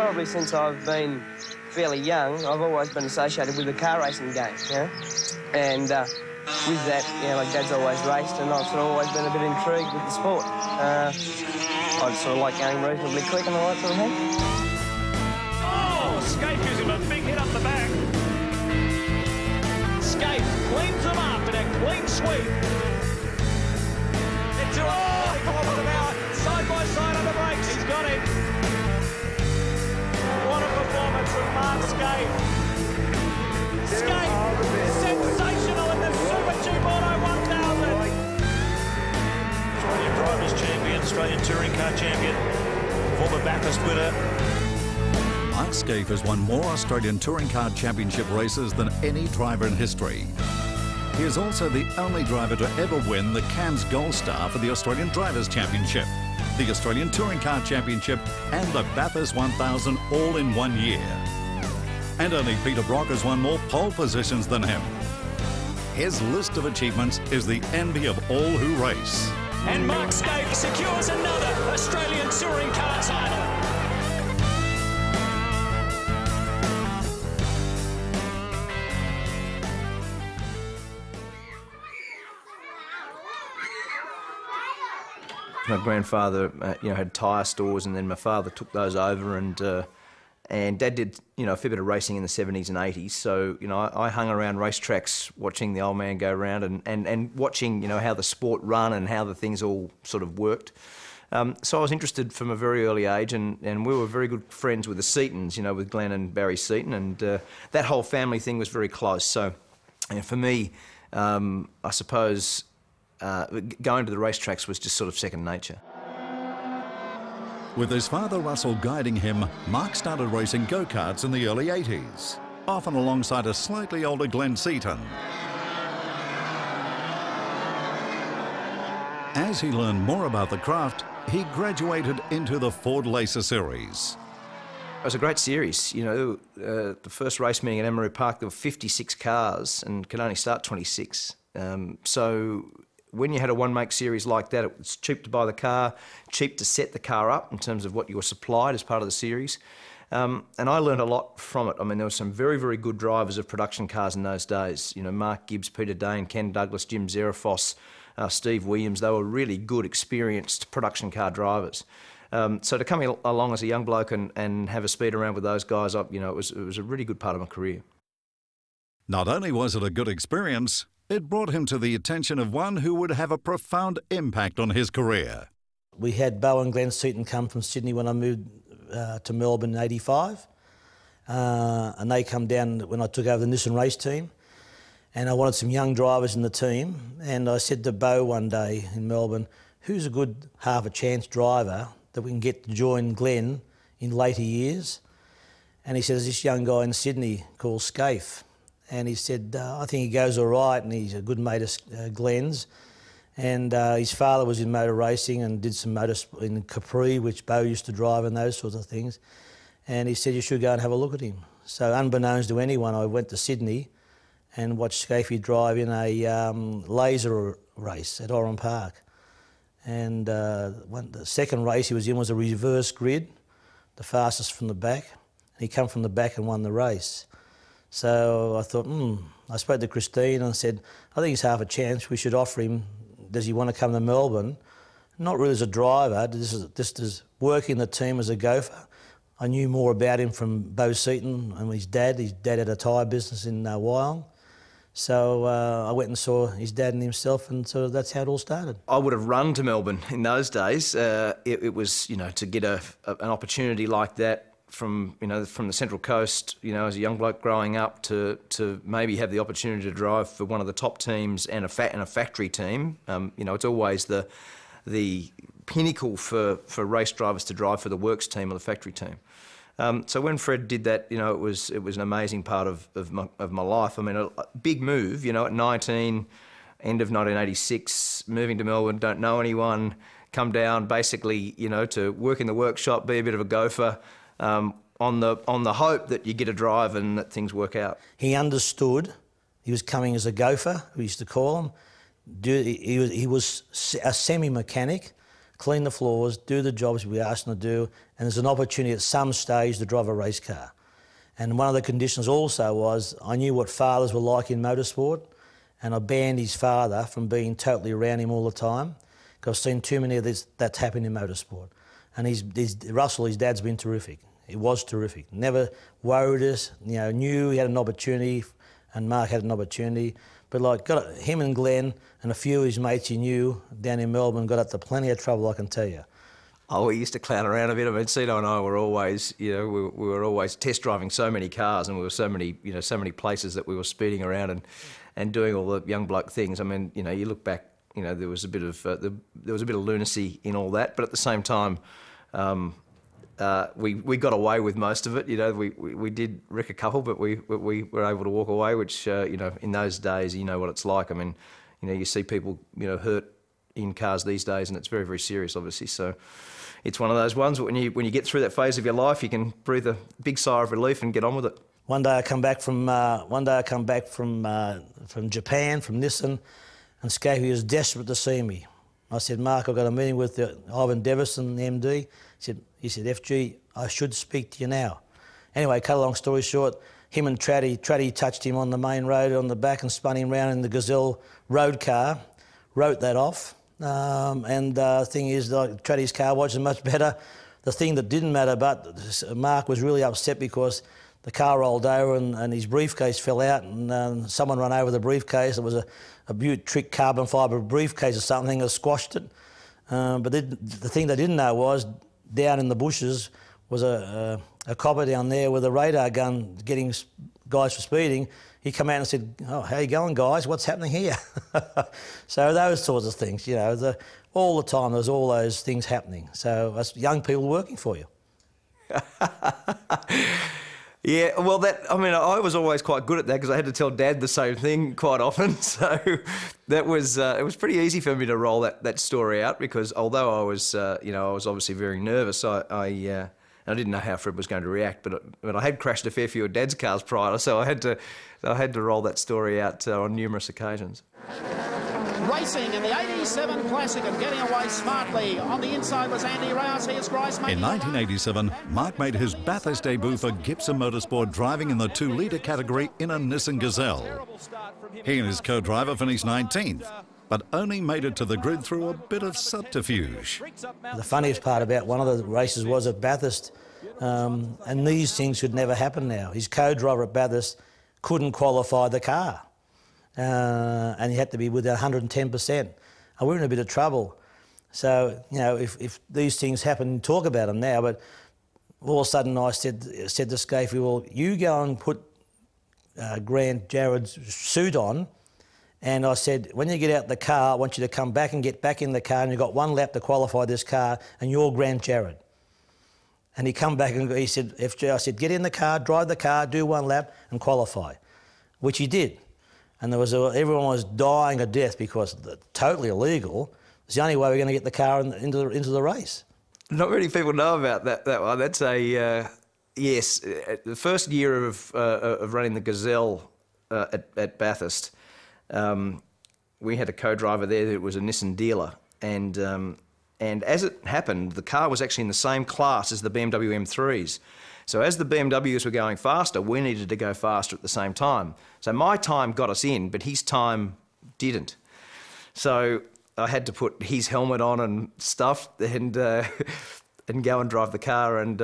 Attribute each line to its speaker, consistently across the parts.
Speaker 1: probably since I've been fairly young, I've always been associated with the car racing game, you know? And with that, you know, like Dad's always raced, and I've sort of always been a bit intrigued with the sport. I just sort of like going reasonably quick and all that sort of thing.
Speaker 2: Oh, Skaife gives him a big hit up the back. Skaife cleans him up in a clean sweep. Into a clobbered him out, side by side on the brakes. He's got him. What a performance from Mark Skaife. Skaife, sensational in the Super Tube Auto 1000. Australian Drivers' Champion, Australian Touring Car Champion, former Bathurst winner.
Speaker 3: Mark Skaife has won more Australian Touring Car Championship races than any driver in history. He is also the only driver to ever win the Cairns Gold Star for the Australian Drivers' Championship, the Australian Touring Car Championship and the Bathurst 1000 all in 1 year. And only Peter Brock has won more pole positions than him. His list of achievements is the envy of all who race.
Speaker 2: And Mark Skaife secures another Australian Touring Car title.
Speaker 4: My grandfather, had tyre stores, and then my father took those over, and Dad did, a fair bit of racing in the 70s and 80s. So, I hung around racetracks watching the old man go around and watching, how the sport run and how the things all sort of worked. So I was interested from a very early age, and we were very good friends with the Seatons, with Glenn and Barry Seaton, and that whole family thing was very close. So for me, I suppose, going to the racetracks was just sort of second nature.
Speaker 3: With his father Russell guiding him, Mark started racing go-karts in the early 80s, often alongside a slightly older Glenn Seaton. As he learned more about the craft, he graduated into the Ford Laser Series.
Speaker 4: It was a great series. The first race meeting at Emery Park, there were 56 cars and could only start 26. So when you had a one-make series like that, it was cheap to buy the car, cheap to set the car up in terms of what you were supplied as part of the series. And I learned a lot from it. I mean, there were some very, very good drivers of production cars in those days. Mark Gibbs, Peter Dane, Ken Douglas, Jim Zerafos, Steve Williams. They were really good, experienced production car drivers. So to come along as a young bloke and have a speed around with those guys, it was a really good part of my career.
Speaker 3: Not only was it a good experience, it brought him to the attention of one who would have a profound impact on his career.
Speaker 5: We had Bo and Glenn Seaton come from Sydney when I moved to Melbourne in '85, and they come down when I took over the Nissan race team, and I wanted some young drivers in the team, and I said to Bo one day in Melbourne, who's a good half-a-chance driver that we can get to join Glenn in later years? And he says, this young guy in Sydney called Skaife. And he said, I think he goes all right, and he's a good mate of Glenn's. And his father was in motor racing and did some motors in Capri, which Bo used to drive and those sorts of things. And he said, you should go and have a look at him. So unbeknownst to anyone, I went to Sydney and watched Skaife drive in a laser race at Oran Park. And the second race he was in was a reverse grid, the fastest from the back. And he came from the back and won the race. So I thought, I spoke to Christine and said, I think he's half a chance. We should offer him, does he want to come to Melbourne? Not really as a driver, just as working the team as a gopher. I knew more about him from Bo Seaton and his dad. His dad had a tyre business in Wyong. So I went and saw his dad and himself, and so that's how it all started.
Speaker 4: I would have run to Melbourne in those days. It was, to get an opportunity like that from the Central Coast, as a young bloke growing up, to maybe have the opportunity to drive for one of the top teams and a factory team. It's always the pinnacle for race drivers to drive for the works team or the factory team. So when Fred did that, it was an amazing part of my life. I mean, a big move, at 19, end of 1986, moving to Melbourne, don't know anyone, come down basically, to work in the workshop, be a bit of a gopher, on the hope that you get a drive and that things work out.
Speaker 5: He understood. He was coming as a gopher, we used to call him. He was a semi-mechanic, clean the floors, do the jobs we asked them to do, and there's an opportunity at some stage to drive a race car. And one of the conditions also was I knew what fathers were like in motorsport, and I banned his father from being totally around him all the time, because I've seen too many of this that's happened in motorsport. And Russell, his dad's been terrific. He was terrific. Never worried us, knew he had an opportunity, and Mark had an opportunity. But like him and Glenn and a few of his mates he knew down in Melbourne got up to plenty of trouble, I can tell you.
Speaker 4: Oh, we used to clown around a bit. I mean, Cito and I were always, we were always test driving so many cars, and we were so many places that we were speeding around and doing all the young bloke things. I mean, you look back, there was a bit of lunacy in all that, but at the same time, we got away with most of it. We did wreck a couple, but we were able to walk away, which in those days, what it's like. I mean, you see people hurt in cars these days, and it's very, very serious, obviously. So it's one of those ones. When you get through that phase of your life, you can breathe a big sigh of relief and get on with it.
Speaker 5: One day I come back from Japan, from Nissan, and Scapey was desperate to see me. I said, Mark, I've got a meeting with Ivan Devison, the MD. He said, FG, I should speak to you now. Anyway, cut a long story short, him and Traddy touched him on the main road on the back and spun him round in the Gazelle road car, wrote that off. The thing is, like, Traddy's car wasn't much better. The thing that didn't matter, but Mark was really upset because the car rolled over and his briefcase fell out, and someone ran over the briefcase. It was a Butte Trick carbon fibre briefcase or something that squashed it. But the thing they didn't know was down in the bushes was a copper down there with a radar gun getting guys for speeding. He came out and said, "Oh, how you going, guys? What's happening here?" So those sorts of things, all the time there's all those things happening. So that's young people working for you.
Speaker 4: Yeah, well, I was always quite good at that because I had to tell Dad the same thing quite often. So that was it was pretty easy for me to roll that story out, because although I was I was obviously very nervous, I didn't know how Fred was going to react, but I had crashed a fair few of Dad's cars prior, so I had to roll that story out on numerous occasions.
Speaker 6: Racing in the 87 Classic and getting away smartly. On the inside was Andy Rouse. Here's Grice.
Speaker 3: In 1987, Mark made his Bathurst debut for Gibson Motorsport, driving in the 2-litre category in a Nissan Gazelle. He and his co-driver finished 19th, but only made it to the grid through a bit of subterfuge.
Speaker 5: The funniest part about one of the races was at Bathurst, and these things could never happen now. His co-driver at Bathurst couldn't qualify the car. And he had to be within 110%. And we're in a bit of trouble. So, if these things happen, talk about them now, but all of a sudden I said to Scapey, well, you go and put Grant Jared's suit on, and I said, when you get out the car, I want you to come back and get back in the car, and you've got one lap to qualify this car, and you're Grant Jared. And he come back and he said, FJ, I said, get in the car, drive the car, do one lap and qualify, which he did. And everyone was dying of death because totally illegal. It's the only way we're going to get the car into the race.
Speaker 4: Not many people know about that one. That's yes. The first year of running the Gazelle at Bathurst, we had a co-driver there that was a Nissan dealer, and as it happened, the car was actually in the same class as the BMW M3s. So as the BMWs were going faster, we needed to go faster at the same time. So my time got us in, but his time didn't. So I had to put his helmet on and stuff, and go and drive the car and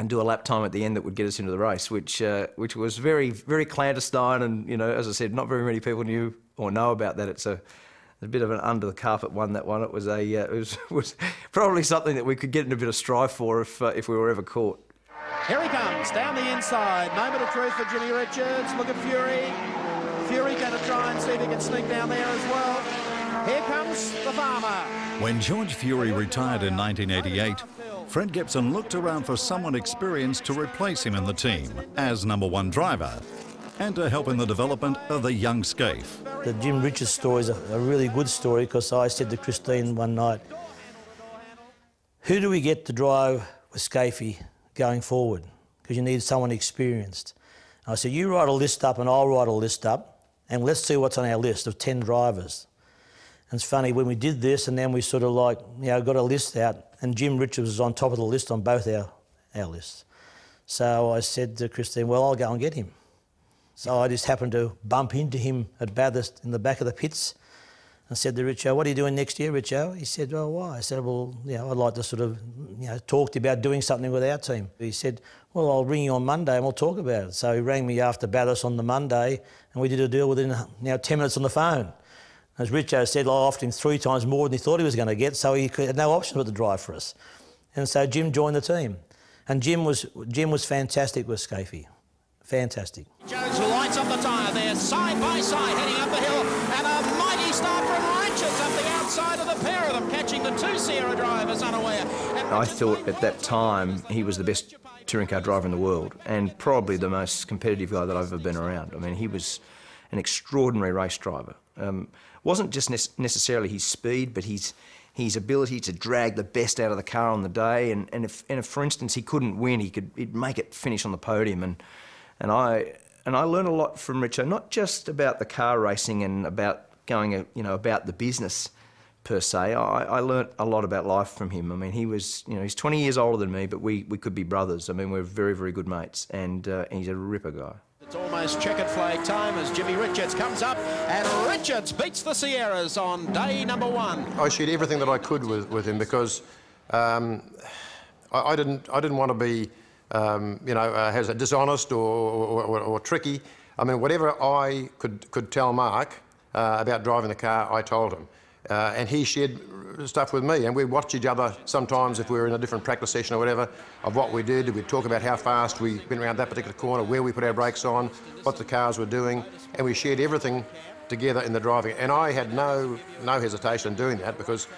Speaker 4: do a lap time at the end that would get us into the race, which was very, very clandestine. And as I said, not very many people knew or know about that. It's a bit of an under the carpet one. That one. It was was probably something that we could get in a bit of strife for if we were ever caught.
Speaker 6: Here he comes, down the inside. Moment of truth for Jimmy Richards. Look at Fury. Fury going to try and see if he can sneak down there as well. Here comes the farmer.
Speaker 3: When George Fury retired in 1988, Fred Gibson looked around for someone experienced to replace him in the team as #1 driver and to help in the development of the young Scaife.
Speaker 5: The Jim Richards story is a really good story, because I said to Christine one night, who do we get to drive with Scapey going forward? Because you need someone experienced. And I said, you write a list up and I'll write a list up, and let's see what's on our list of 10 drivers. And it's funny, when we did this and then we sort of like, got a list out, and Jim Richards was on top of the list on both our lists. So I said to Christine, well, I'll go and get him. So I just happened to bump into him at Bathurst in the back of the pits and said to Richo, what are you doing next year, Richo? He said, well, why? I said, well, I'd like to sort of, talk to you about doing something with our team. He said, well, I'll ring you on Monday and we'll talk about it. So he rang me after Bathurst on the Monday and we did a deal within 10 minutes on the phone. As Richo said, I offered him 3 times more than he thought he was going to get, so he had no option but to drive for us. And so Jim joined the team. And Jim was fantastic with Scafie. Fantastic.
Speaker 6: Jones lights up the tyre there, side by side, heading up the hill, and a mighty start from Richards up the outside of the pair of them, catching the 2 Sierra drivers unaware.
Speaker 4: I thought at that time he was the best touring car driver in the world and probably the most competitive guy that I've ever been around. I mean, he was an extraordinary race driver. Wasn't just necessarily his speed, but his ability to drag the best out of the car on the day. And if for instance, he couldn't win, he'd make it finish on the podium. And I learned a lot from Richo, not just about the car racing and about going, about the business per se. I learnt a lot about life from him. I mean, he was, he's 20 years older than me, but we could be brothers. I mean, we're very, very good mates, and he's a ripper guy.
Speaker 6: It's almost checkered flag time as Jimmy Richards comes up, and Richards beats the Sierras on day number 1.
Speaker 7: I shared everything that I could with him because I didn't want to be dishonest or tricky. I mean, whatever I could tell Mark about driving the car, I told him, and he shared stuff with me, and we'd watch each other sometimes if we were in a different practice session or whatever of what we did. We'd talk about how fast we went around that particular corner, where we put our brakes on, what the cars were doing, and we shared everything together in the driving. And I had no hesitation in doing that because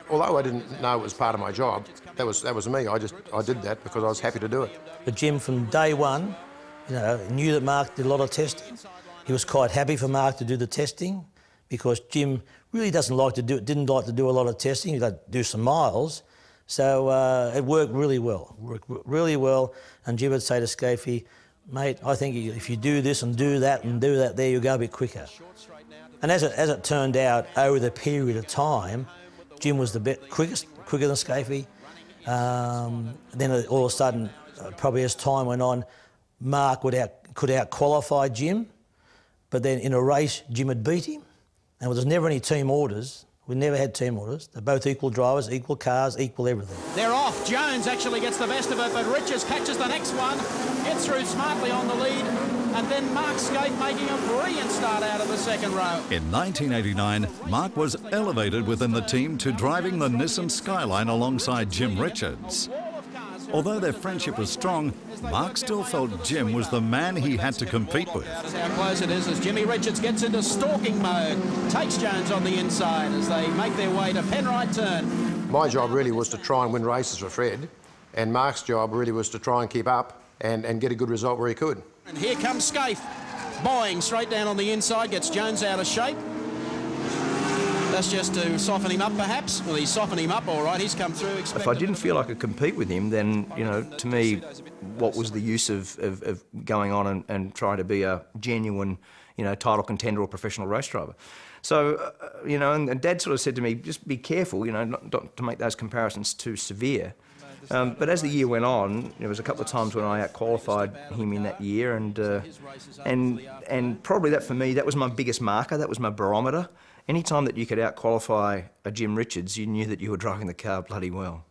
Speaker 7: although I didn't know it was part of my job, that was me. I did that because I was happy to do it.
Speaker 5: But Jim, from day one, knew that Mark did a lot of testing. He was quite happy for Mark to do the testing because Jim really didn't like to do a lot of testing. He'd like to do some miles. So it worked really well. And Jim would say to Scafie, mate, I think if you do this and do that there, you'll go a bit quicker. And as it turned out, over the period of time, Jim was the quicker than Scafie. Then all of a sudden, probably as time went on, Mark could out-qualify Jim, but then in a race, Jim had beat him. And there was never any team orders. We never had team orders. They're both equal drivers, equal cars, equal everything.
Speaker 6: They're off. Jones actually gets the best of it, but Richards catches the next one, gets through smartly on the lead, and then Mark Scaife making a brilliant start out of the second row.
Speaker 3: In 1989, Mark was elevated within the team to driving the Nissan Skyline alongside Jim Richards. Although their friendship was strong, Mark still felt Jim was the man he had to compete with.
Speaker 6: That's how close it is as Jimmy Richards gets into stalking mode, takes Jones on the inside as they make their way to Penrite Turn.
Speaker 7: My job really was to try and win races for Fred, and Mark's job really was to try and keep up and get a good result where he could.
Speaker 6: And here comes Scaife, boying straight down on the inside, gets Jones out of shape. That's just to soften him up, perhaps. Well, he's softened him up all right. He's come through.
Speaker 4: If I didn't feel I could compete with him, then, to me, what was the use of going on and trying to be a genuine, title contender or professional race driver? So, and Dad sort of said to me, just be careful, not to make those comparisons too severe. But as the year went on, there was a couple of times when I out-qualified him in that year, and probably that for me, that was my biggest marker, that was my barometer. Any time that you could out-qualify a Jim Richards, you knew that you were driving the car bloody well.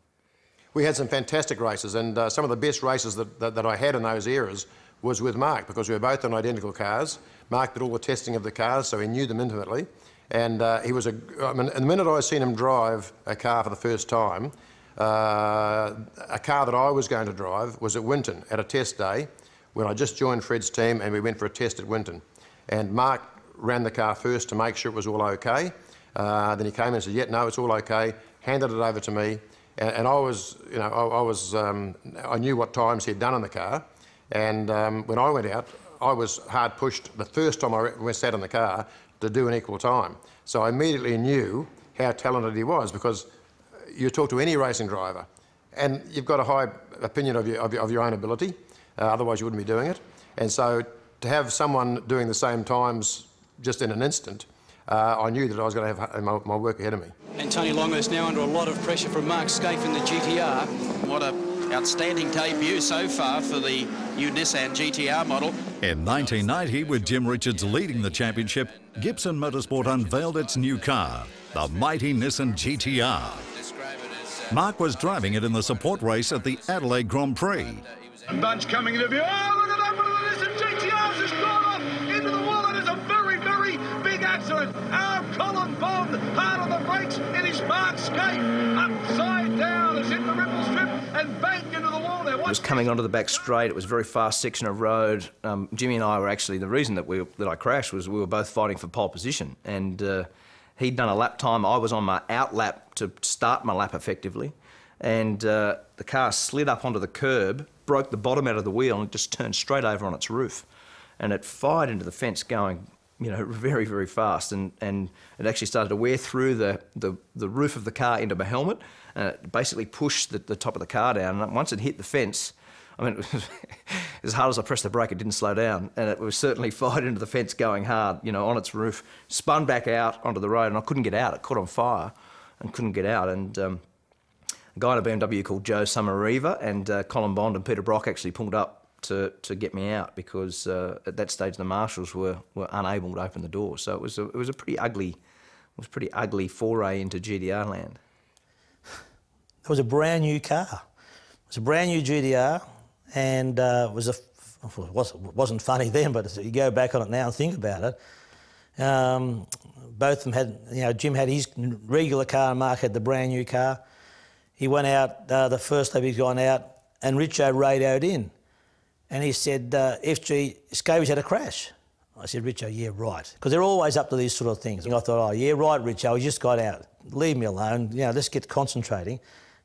Speaker 7: We had some fantastic races, and some of the best races that I had in those eras was with Mark, because we were both on identical cars. Mark did all the testing of the cars, so he knew them intimately. And he was the minute I seen him drive a car for the first time, a car that I was going to drive was at Winton at a test day when I just joined Fred's team and we went for a test at Winton. And Mark ran the car first to make sure it was all okay. Then he came in and said, yeah, no, it's all okay, handed it over to me. And I was, I knew what times he'd done in the car. And when I went out, I was hard pushed the first time I sat in the car to do an equal time. So I immediately knew how talented he was, because you talk to any racing driver and you've got a high opinion of your own ability, otherwise you wouldn't be doing it. And so to have someone doing the same times just in an instant I knew that I was going to have my work ahead of me.
Speaker 8: And Tony Longo's now under a lot of pressure from Mark Skaife in the GTR.
Speaker 9: What an outstanding debut so far for the new Nissan GTR model.
Speaker 3: In 1990, with Jim Richards leading the championship, Gibson Motorsport unveiled its new car, the mighty Nissan GTR. Mark was driving it in the support race at the Adelaide Grand Prix.
Speaker 10: Bunch coming into view. Oh, look at that! One of the Nissan GTRs has gone off into the wall. It is a very, very big accident. Colin Bond hard on the brakes. It is Mark Skaife upside down. It's hit the ripple strip and banged into the wall.
Speaker 4: It was coming onto the back straight. It was a very fast section of road. Jimmy and I were actually, the reason that I crashed was we were both fighting for pole position, and he'd done a lap time. I was on my out lap to start my lap effectively, and the car slid up onto the curb, broke the bottom out of the wheel, and it just turned straight over on its roof, and it fired into the fence going, you know, very, very fast, and it actually started to wear through the roof of the car into my helmet, and it basically pushed the top of the car down. And once it hit the fence, I mean, it was, as hard as I pressed the brake, it didn't slow down, and it was certainly fired into the fence going hard, you know, on its roof, spun back out onto the road, and I couldn't get out. It caught on fire and couldn't get out, and a guy in a BMW called Joe Summerreeva and Colin Bond and Peter Brock actually pulled up to get me out, because at that stage the marshals were unable to open the door. So it was a pretty ugly foray into GTR land.
Speaker 5: It was a brand new car. It was a brand new GTR, and it wasn't funny then, but you go back on it now and think about it. Both of them had, you know, Jim had his regular car and Mark had the brand new car. He went out the first lap he's gone out, and Richo radioed in. And he said, FG, Skaife's had a crash. I said, Richo, yeah, right. Because they're always up to these sort of things. And I thought, oh, yeah, right, Richo, he just got out. Leave me alone, you know, let's get concentrating.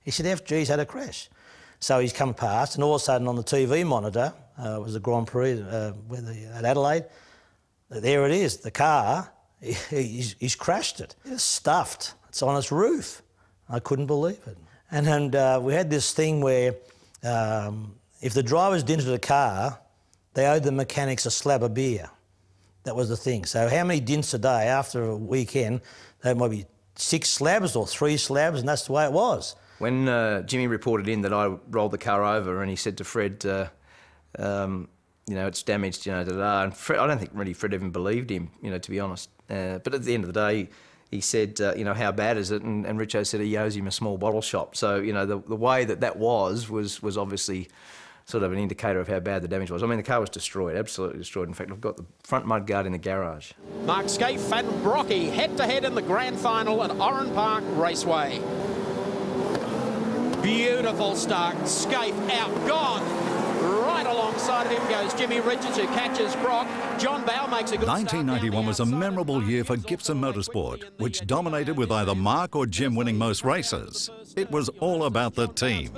Speaker 5: He said, FG's had a crash. So he's come past, and all of a sudden on the TV monitor, it was the Grand Prix at Adelaide, there it is, the car, he's crashed it. It's stuffed, it's on its roof. I couldn't believe it. And we had this thing where if the drivers dinted the car, they owed the mechanics a slab of beer. That was the thing. So how many dints a day after a weekend? There might be 6 slabs or 3 slabs, and that's the way it was.
Speaker 4: When Jimmy reported in that I rolled the car over, and he said to Fred, you know, it's damaged, you know, da-da. And Fred, I don't think really Fred even believed him, you know, to be honest. But at the end of the day, he said, you know, how bad is it? And Richo said he owes him a small bottle shop. So, you know, the way that was obviously sort of an indicator of how bad the damage was. I mean, the car was destroyed, absolutely destroyed. In fact, I've got the front mudguard in the garage.
Speaker 6: Mark Skaife and Brocky head-to-head in the grand final at Oran Park Raceway. Beautiful start. Skaife out, gone. Right alongside of him goes Jimmy Richards, who catches Brock. John Bowe makes a good
Speaker 3: 1991 was a memorable year for Gibson Motorsport, which dominated with either Mark or Jim winning most races. It was all about the team.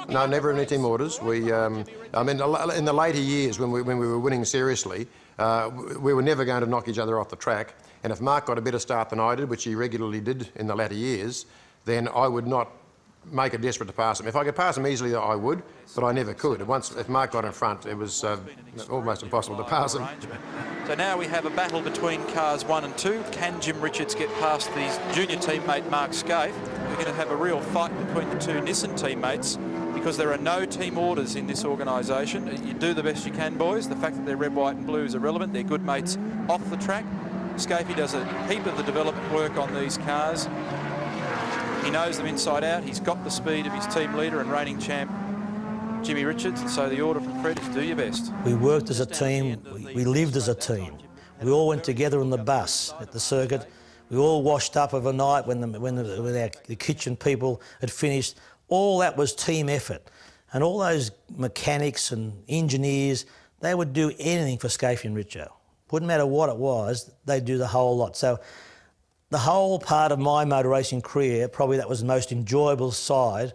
Speaker 7: No, never any team orders. We, I mean, in the later years when we were winning seriously, we were never going to knock each other off the track. And if Mark got a better start than I did, which he regularly did in the latter years, then I would not make it desperate to pass him. If I could pass him easily, I would, but I never could. If Mark got in front, it was almost impossible to pass him.
Speaker 11: So now we have a battle between cars 1 and 2. Can Jim Richards get past his junior teammate Mark Skaife? We're going to have a real fight between the 2 Nissan teammates, because there are no team orders in this organisation. You do the best you can, boys. The fact that they're red, white and blue is irrelevant. They're good mates off the track. Skaife does a heap of the development work on these cars. He knows them inside out. He's got the speed of his team leader and reigning champ, Jimmy Richards, and so the order from Fred is do your best.
Speaker 5: We worked as a team. We lived as a team. We all went together on the bus at the circuit. We all washed up overnight when the kitchen people had finished. All that was team effort. And all those mechanics and engineers, they would do anything for Skaife and Richo. Wouldn't matter what it was, they'd do the whole lot. So the whole part of my motor racing career, probably that was the most enjoyable side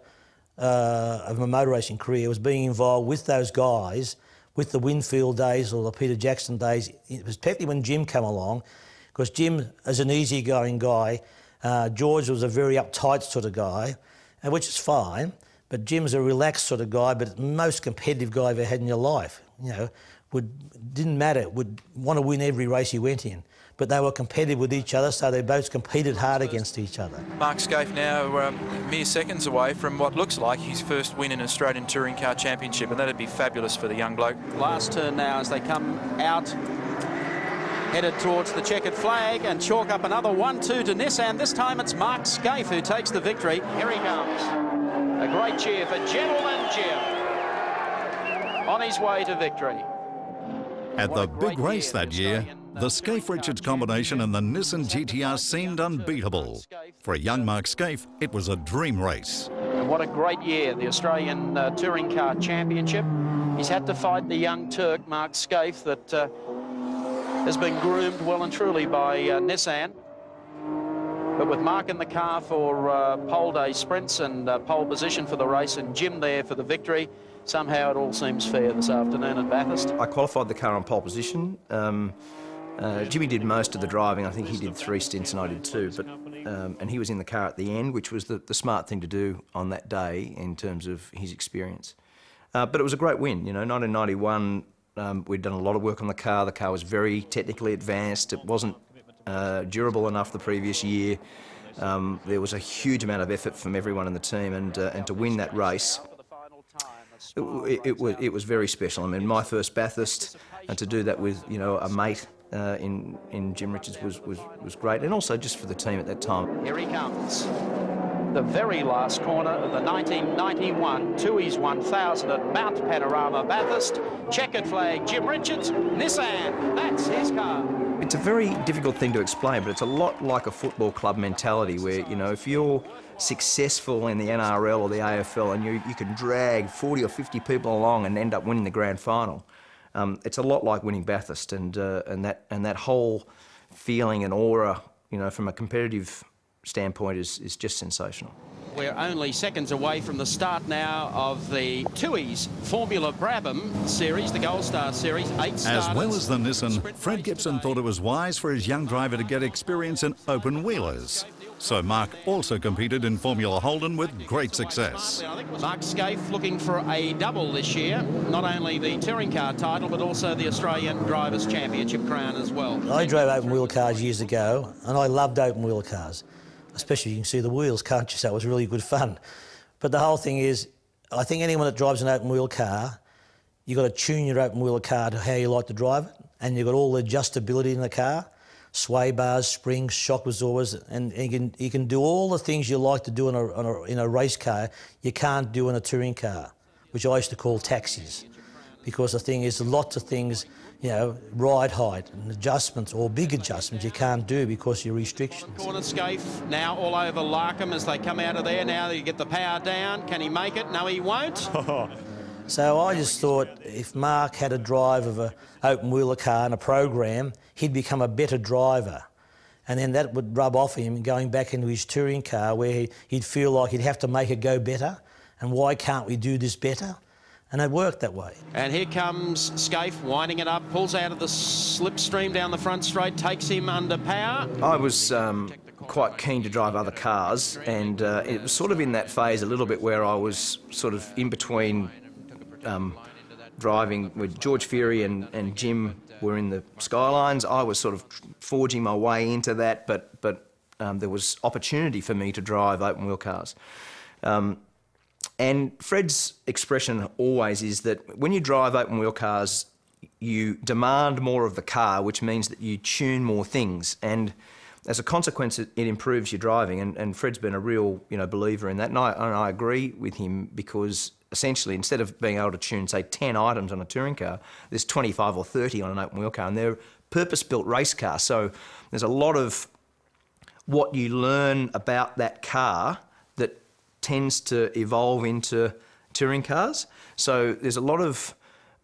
Speaker 5: of my motor racing career, was being involved with those guys, with the Winfield days or the Peter Jackson days. It was particularly when Jim came along, because Jim is an easygoing guy. George was a very uptight sort of guy, which is fine, but Jim's a relaxed sort of guy, but the most competitive guy you've ever had in your life. You know, didn't matter, would want to win every race he went in. But they were competitive with each other, so they both competed hard against each other.
Speaker 11: Mark Skaife now mere seconds away from what looks like his first win in Australian Touring Car Championship, and that'd be fabulous for the young bloke.
Speaker 8: Last turn now as they come out, headed towards the checkered flag, and chalk up another 1-2 to Nissan. This time it's Mark Skaife who takes the victory. Here he comes. A great cheer for Gentleman Jim on his way to victory.
Speaker 3: At the big race that year, the Skaife-Richards combination in the Nissan GTR seemed unbeatable. For a young Mark Skaife, it was a dream race.
Speaker 8: And what a great year, the Australian Touring Car Championship. He's had to fight the young Turk, Mark Skaife, that has been groomed well and truly by Nissan. But with Mark in the car for pole day sprints and pole position for the race, and Jim there for the victory, somehow it all seems fair this afternoon at Bathurst.
Speaker 4: I qualified the car on pole position. Jimmy did most of the driving. I think he did 3 stints and I did 2. But and he was in the car at the end, which was the smart thing to do on that day in terms of his experience. But it was a great win. You know, 1991, we'd done a lot of work on the car. The car was very technically advanced. It wasn't durable enough the previous year. There was a huge amount of effort from everyone in the team, and to win that race, it was very special. I mean, my first Bathurst, and to do that with, you know, a mate in Jim Richards was great, and also just for the team at that time.
Speaker 8: Here he comes. The very last corner of the 1991 Tooheys 1000 at Mount Panorama Bathurst. Checkered flag, Jim Richards, Nissan, that's his car.
Speaker 4: It's a very difficult thing to explain, but it's a lot like a football club mentality where, you know, if you're successful in the NRL or the AFL and you can drag 40 or 50 people along and end up winning the grand final, it's a lot like winning Bathurst, and that whole feeling and aura, you know, from a competitive standpoint is just sensational.
Speaker 8: We're only seconds away from the start now of the Tooheys Formula Brabham Series, the Gold Star Series, 8 starters.
Speaker 3: As well as the Nissan, Fred Gibson thought it was wise for his young driver to get experience in open wheelers. So Mark also competed in Formula Holden with great success.
Speaker 8: Mark Skaife looking for a double this year, not only the touring car title but also the Australian Drivers' Championship crown as well.
Speaker 5: I drove open wheel cars years ago, and I loved open wheel cars. Especially you can see the wheels, can't you? So it was really good fun. But the whole thing is, I think anyone that drives an open wheel car, you've got to tune your open wheel car to how you like to drive it, and you've got all the adjustability in the car, sway bars, springs, shock absorbers, and you can do all the things you like to do in a race car you can't do in a touring car, which I used to call taxis. Because the thing is, lots of things, you know, ride height and adjustments or big adjustments you can't do because of your restrictions.
Speaker 8: Corner Skaife now all over Larkham as they come out of there. Now you get the power down. Can he make it? No, he won't.
Speaker 5: So I just thought if Mark had a drive of an open wheeler car and a program, he'd become a better driver. And then that would rub off him going back into his touring car where he'd feel like he'd have to make it go better. And why can't we do this better? And it worked that way.
Speaker 8: And here comes Skaife winding it up, pulls out of the slipstream down the front straight, takes him under power.
Speaker 4: I was quite keen to drive other cars, and it was sort of in that phase a little bit where I was sort of in between driving with George Fury and Jim were in the Skylines. I was sort of forging my way into that, but there was opportunity for me to drive open wheel cars. And Fred's expression always is that when you drive open wheel cars, you demand more of the car, which means that you tune more things. And as a consequence, it improves your driving. And Fred's been a real, you know, believer in that. And I agree with him, because essentially instead of being able to tune, say, 10 items on a touring car, there's 25 or 30 on an open wheel car. And they're purpose-built race cars. So there's a lot of what you learn about that car that tends to evolve into touring cars. So there's a lot of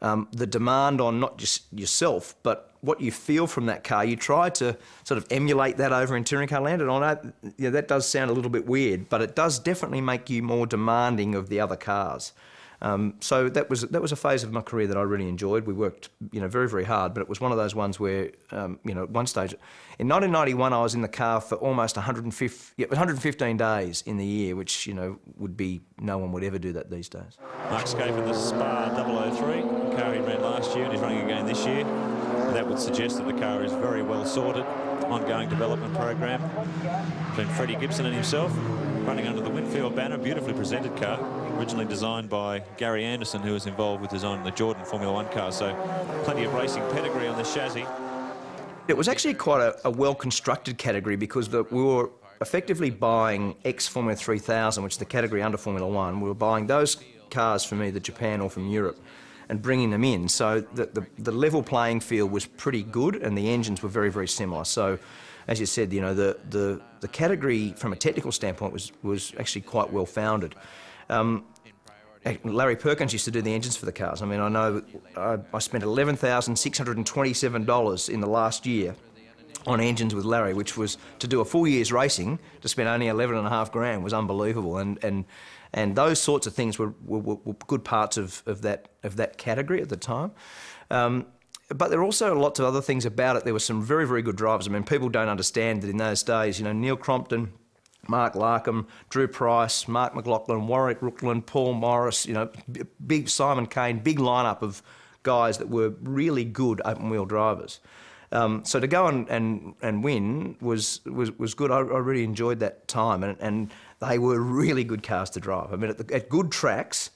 Speaker 4: the demand on not just yourself, but what you feel from that car. You try to sort of emulate that over in touring car land, and I know, you know, that does sound a little bit weird, but it does definitely make you more demanding of the other cars. So that was a phase of my career that I really enjoyed. We worked, very, very hard, but it was one of those ones where, at one stage, in 1991, I was in the car for almost 115 days in the year, which, would be, no one would ever do that these days.
Speaker 2: Mark Skaife in the Spa 003, the car he ran last year and he's running again this year. That would suggest that the car is very well sorted, ongoing development program. Between Freddie Gibson and himself, running under the Winfield banner, beautifully presented car, originally designed by Gary Anderson, who was involved with designing the Jordan Formula One car, so plenty of racing pedigree on this chassis.
Speaker 4: It was actually quite a well-constructed category because we were effectively buying ex-Formula 3000, which is the category under Formula One. We were buying those cars from either Japan or from Europe and bringing them in. So the level playing field was pretty good and the engines were very, very similar. So, as you said, the category from a technical standpoint was actually quite well founded. Larry Perkins used to do the engines for the cars. I mean, I know I spent $11,627 in the last year on engines with Larry, which was, to do a full year's racing, to spend only $11.5 grand was unbelievable. And those sorts of things were good parts of that category at the time. But there are also lots of other things about it. There were some very, very good drivers. I mean, people don't understand that in those days, Neil Crompton, Mark Larkham, Drew Price, Mark McLaughlin, Warwick Rookland, Paul Morris, big Simon Kane, big lineup of guys that were really good open-wheel drivers. So to go and win was good. I really enjoyed that time, and they were really good cars to drive. I mean, at good tracks,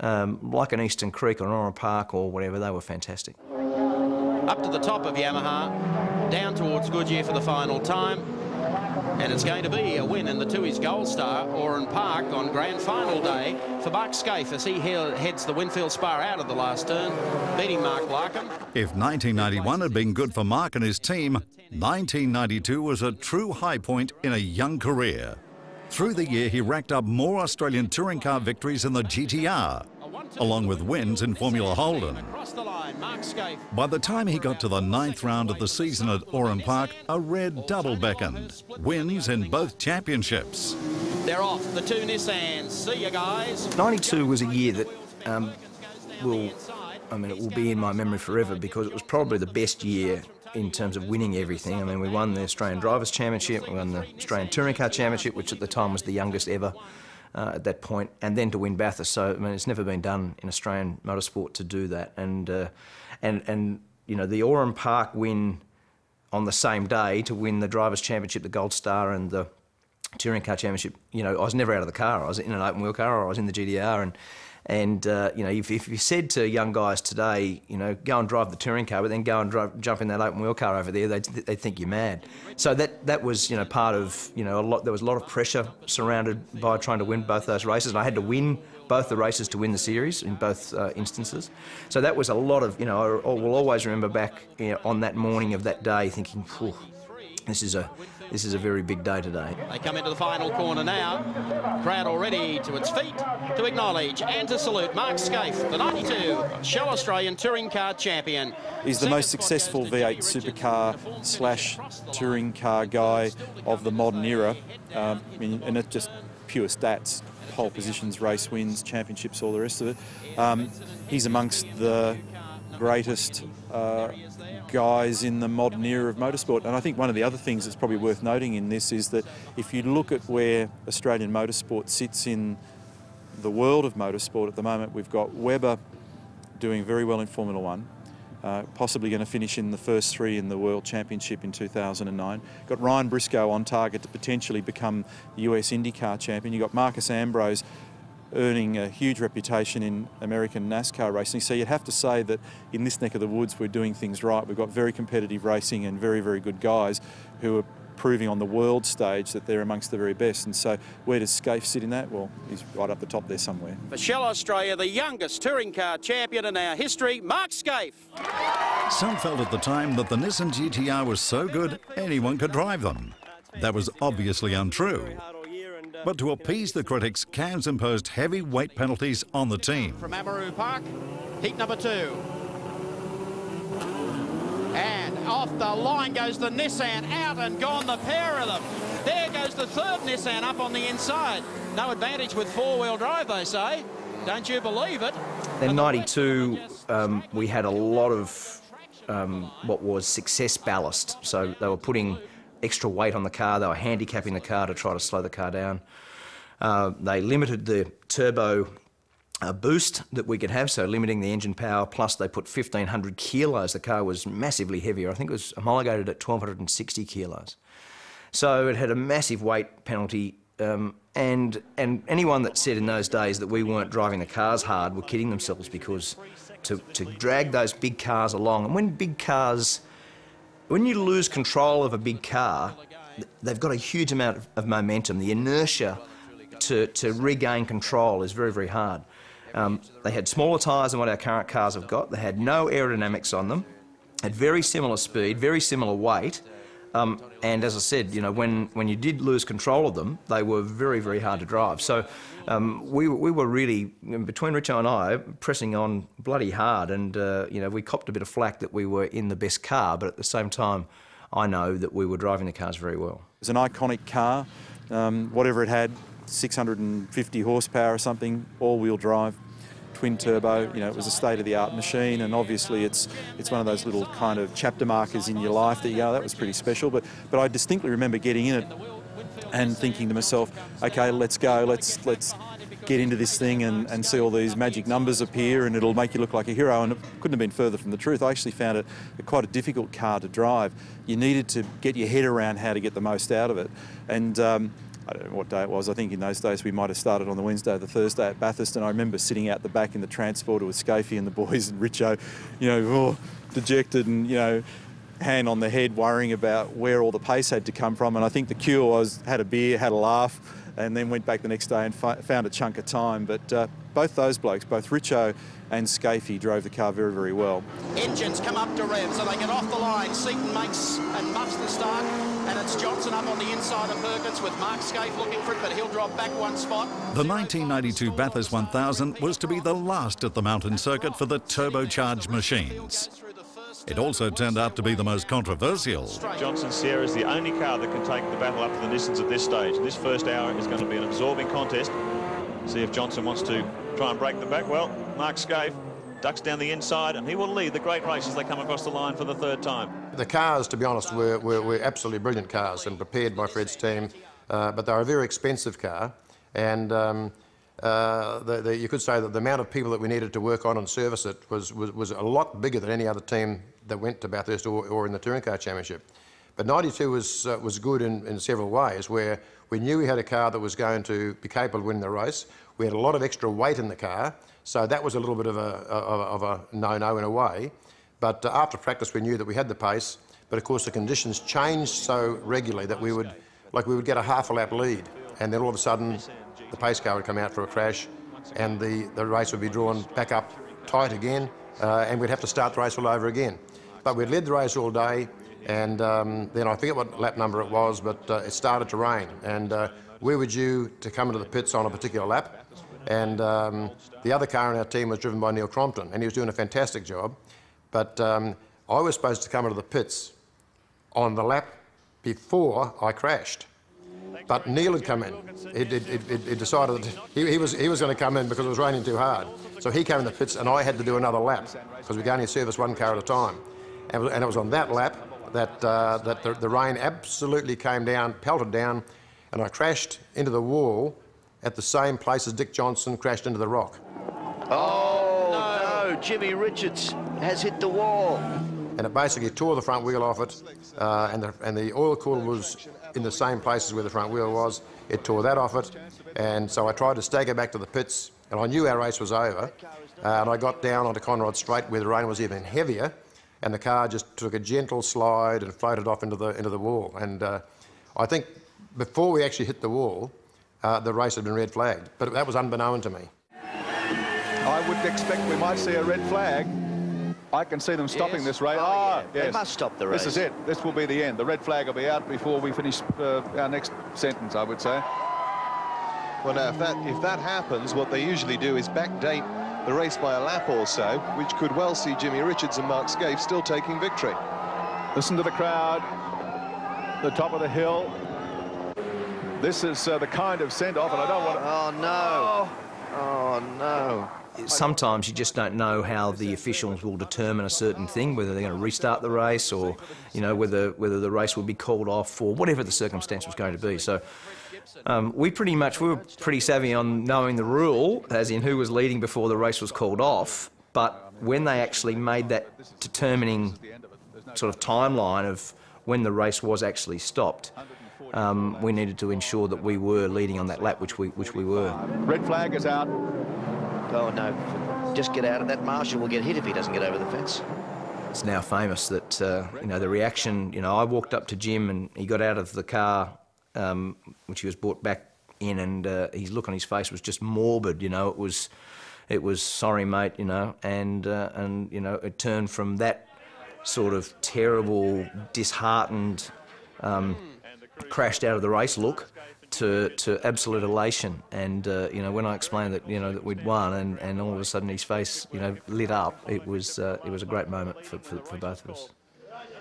Speaker 4: like an Eastern Creek or Oran Park or whatever, they were fantastic.
Speaker 8: Up to the top of Yamaha, down towards Goodyear for the final time. And it's going to be a win in the Tooheys Gold Star, Oran Park, on grand final day for Mark Skaife as he heads the Winfield Spa out of the last turn, beating Mark Larkham.
Speaker 3: If 1991 had been good for Mark and his team, 1992 was a true high point in a young career. Through the year, he racked up more Australian touring car victories in the GTR, along with wins in Formula Holden. By the time he got to the 9th round of the season at Oran Park, a red double beckoned. Wins in both championships.
Speaker 8: They're off, the two Nissans. See you guys.
Speaker 4: 92 was a year that it will be in my memory forever because it was probably the best year in terms of winning everything. I mean, we won the Australian Drivers' Championship, we won the Australian Touring Car Championship, which at the time was the youngest ever. At that point, and then to win Bathurst. So, I mean, it's never been done in Australian motorsport to do that. And the Oran Park win on the same day to win the Drivers' Championship, the Gold Star, and the Touring Car Championship, I was never out of the car. I was in an open wheel car or I was in the GTR. And if you said to young guys today, go and drive the touring car, but then go and jump in that open wheel car over there, they'd think you're mad. So that was, part of, there was a lot of pressure surrounded by trying to win both those races. And I had to win both the races to win the series in both instances. So that was a lot of, I will always remember back on that morning of that day thinking, this is a very big day today.
Speaker 8: They come into the final corner now. Crowd already to its feet to acknowledge and to salute Mark Skaife, the 92 Shell Australian Touring Car Champion.
Speaker 11: He's the most successful V8 supercar / touring car guy of the modern era. And it's just pure stats, pole positions, race wins, championships, all the rest of it. He's amongst the greatest guys in the modern era of motorsport. And I think one of the other things that's probably worth noting in this is that if you look at where Australian motorsport sits in the world of motorsport at the moment, we've got Webber doing very well in Formula One, possibly going to finish in the first 3 in the World Championship in 2009. Got Ryan Briscoe on target to potentially become the US IndyCar champion. You've got Marcus Ambrose earning a huge reputation in American NASCAR racing. So you'd have to say that in this neck of the woods we're doing things right. We've got very competitive racing and very, very good guys who are proving on the world stage that they're amongst the very best. And so where does Skaife sit in that? Well, he's right up the top there somewhere.
Speaker 8: For Shell Australia, the youngest touring car champion in our history, Mark Skaife.
Speaker 3: Some felt at the time that the Nissan GTR was so good anyone could drive them. That was obviously untrue. But to appease the critics, CAMS imposed heavy weight penalties on the team.
Speaker 8: From Amaru Park, heat number 2. And off the line goes the Nissan, out and gone the pair of them. There goes the third Nissan up on the inside. No advantage with 4-wheel drive, they say.
Speaker 6: Don't you believe it?
Speaker 4: Then 92, we had a lot of what was success ballast. So they were putting extra weight on the car. They were handicapping the car to try to slow the car down. They limited the turbo boost that we could have, so limiting the engine power, plus they put 1,500 kilos. The car was massively heavier. I think it was homologated at 1,260 kilos. So it had a massive weight penalty, and anyone that said in those days that we weren't driving the cars hard were kidding themselves, because to drag those big cars along, and when you lose control of a big car, they've got a huge amount of momentum. The inertia to regain control is very, very hard. They had smaller tyres than what our current cars have got. They had no aerodynamics on them, had very similar speed, very similar weight. And as I said, you know, when you did lose control of them, they were very, very hard to drive. So we were really, between Richo and I, pressing on bloody hard. And, you know, we copped a bit of flack that we were in the best car, but at the same time, I know that we were driving the cars very well.
Speaker 11: It was an iconic car, whatever it had, 650 horsepower or something, all-wheel drive, twin turbo. You know, it was a state-of-the-art machine, and obviously it's one of those little kind of chapter markers in your life that you go, that was pretty special. But I distinctly remember getting in it and thinking to myself, okay, let's go, let's get into this thing and see all these magic numbers appear, and it'll make you look like a hero. And it couldn't have been further from the truth. I actually found it quite a difficult car to drive. You needed to get your head around how to get the most out of it. And I don't know what day it was. I think in those days we might have started on the Wednesday or the Thursday at Bathurst, and I remember sitting out the back in the transporter with Scafie and the boys and Richo, you know, dejected and, you know, hand on the head, worrying about where all the pace had to come from. And I think the cure was had a beer, had a laugh, and then went back the next day and found a chunk of time. But both those blokes, both Richo and Scafie, drove the car very, very well.
Speaker 8: Engines come up to rev, so they get off the line. Seaton makes and muffs the start, and it's Johnson up on the inside of Perkins with Mark Scaife looking for it, but he'll drop back one spot.
Speaker 3: The 1992 Bathurst 1000 was to be the last at the mountain circuit for the turbocharged machines. It also turned out to be the most controversial.
Speaker 2: Johnson Sierra is the only car that can take the battle up to the Nissans at this stage. This first hour is going to be an absorbing contest. See if Johnson wants to try and break the back. Well, Mark Scaife ducks down the inside, and he will lead the great race as they come across the line for the third time.
Speaker 7: The cars, to be honest, were absolutely brilliant cars and prepared by Fred's team, but they were a very expensive car, and you could say that the amount of people that we needed to work on and service it was a lot bigger than any other team that went to Bathurst or in the Touring Car Championship. But 92 was good in several ways, where we knew we had a car that was going to be capable of winning the race. We had a lot of extra weight in the car, so that was a little bit of a no-no in a way. But after practice, we knew that we had the pace. But of course, the conditions changed so regularly that we would get a half a lap lead, and then all of a sudden, the pace car would come out for a crash, and the race would be drawn back up tight again, and we'd have to start the race all over again. But we'd led the race all day, and then I forget what lap number it was, but it started to rain, and we were due to come into the pits on a particular lap, and the other car in our team was driven by Neil Crompton, and he was doing a fantastic job. But I was supposed to come into the pits on the lap before I crashed. But Neil had come in. He decided that he was going to come in because it was raining too hard. So he came in the pits, and I had to do another lap because we could only service one car at a time. And it was on that lap that the rain absolutely came down, pelted down, and I crashed into the wall at the same place as Dick Johnson crashed into the rock.
Speaker 12: Oh, no, Jimmy Richards has hit the wall.
Speaker 7: And it basically tore the front wheel off it, and the oil cooler was in the same places where the front wheel was. It tore that off it, and so I tried to stagger back to the pits, and I knew our race was over, and I got down onto Conrod Straight where the rain was even heavier, and the car just took a gentle slide and floated off into the wall. And I think before we actually hit the wall, the race had been red flagged, but that was unbeknown to me.
Speaker 13: I would expect we might see a red flag. I can see them stopping this race.
Speaker 12: Oh, yeah. They must stop the race.
Speaker 13: This is it. This will be the end. The red flag will be out before we finish our next sentence, I would say.
Speaker 14: Well, now, if that happens, what they usually do is backdate the race by a lap or so, which could well see Jimmy Richards and Mark Scaife still taking victory.
Speaker 13: Listen to the crowd. The top of the hill. This is the kind of send-off, and I don't want to...
Speaker 12: Oh, no. Oh, no.
Speaker 4: Sometimes you just don't know how the officials will determine a certain thing, whether they're going to restart the race or, you know, whether the race will be called off or whatever the circumstance was going to be. So we were pretty savvy on knowing the rule, as in who was leading before the race was called off. But when they actually made that determining sort of timeline of when the race was actually stopped, we needed to ensure that we were leading on that lap, which we were.
Speaker 13: Red flag is out.
Speaker 12: Oh, no. Just get out of that. Marshall will get hit if he doesn't get over the fence.
Speaker 4: It's now famous that, you know, the reaction, you know, I walked up to Jim and he got out of the car, which he was brought back in, and his look on his face was just morbid, you know. It was sorry, mate, you know, and you know, it turned from that sort of terrible, disheartened, crashed out of the race look to absolute elation. And you know, when I explained that, you know, that we'd won, and all of a sudden his face, you know, lit up, it was a great moment for both of us.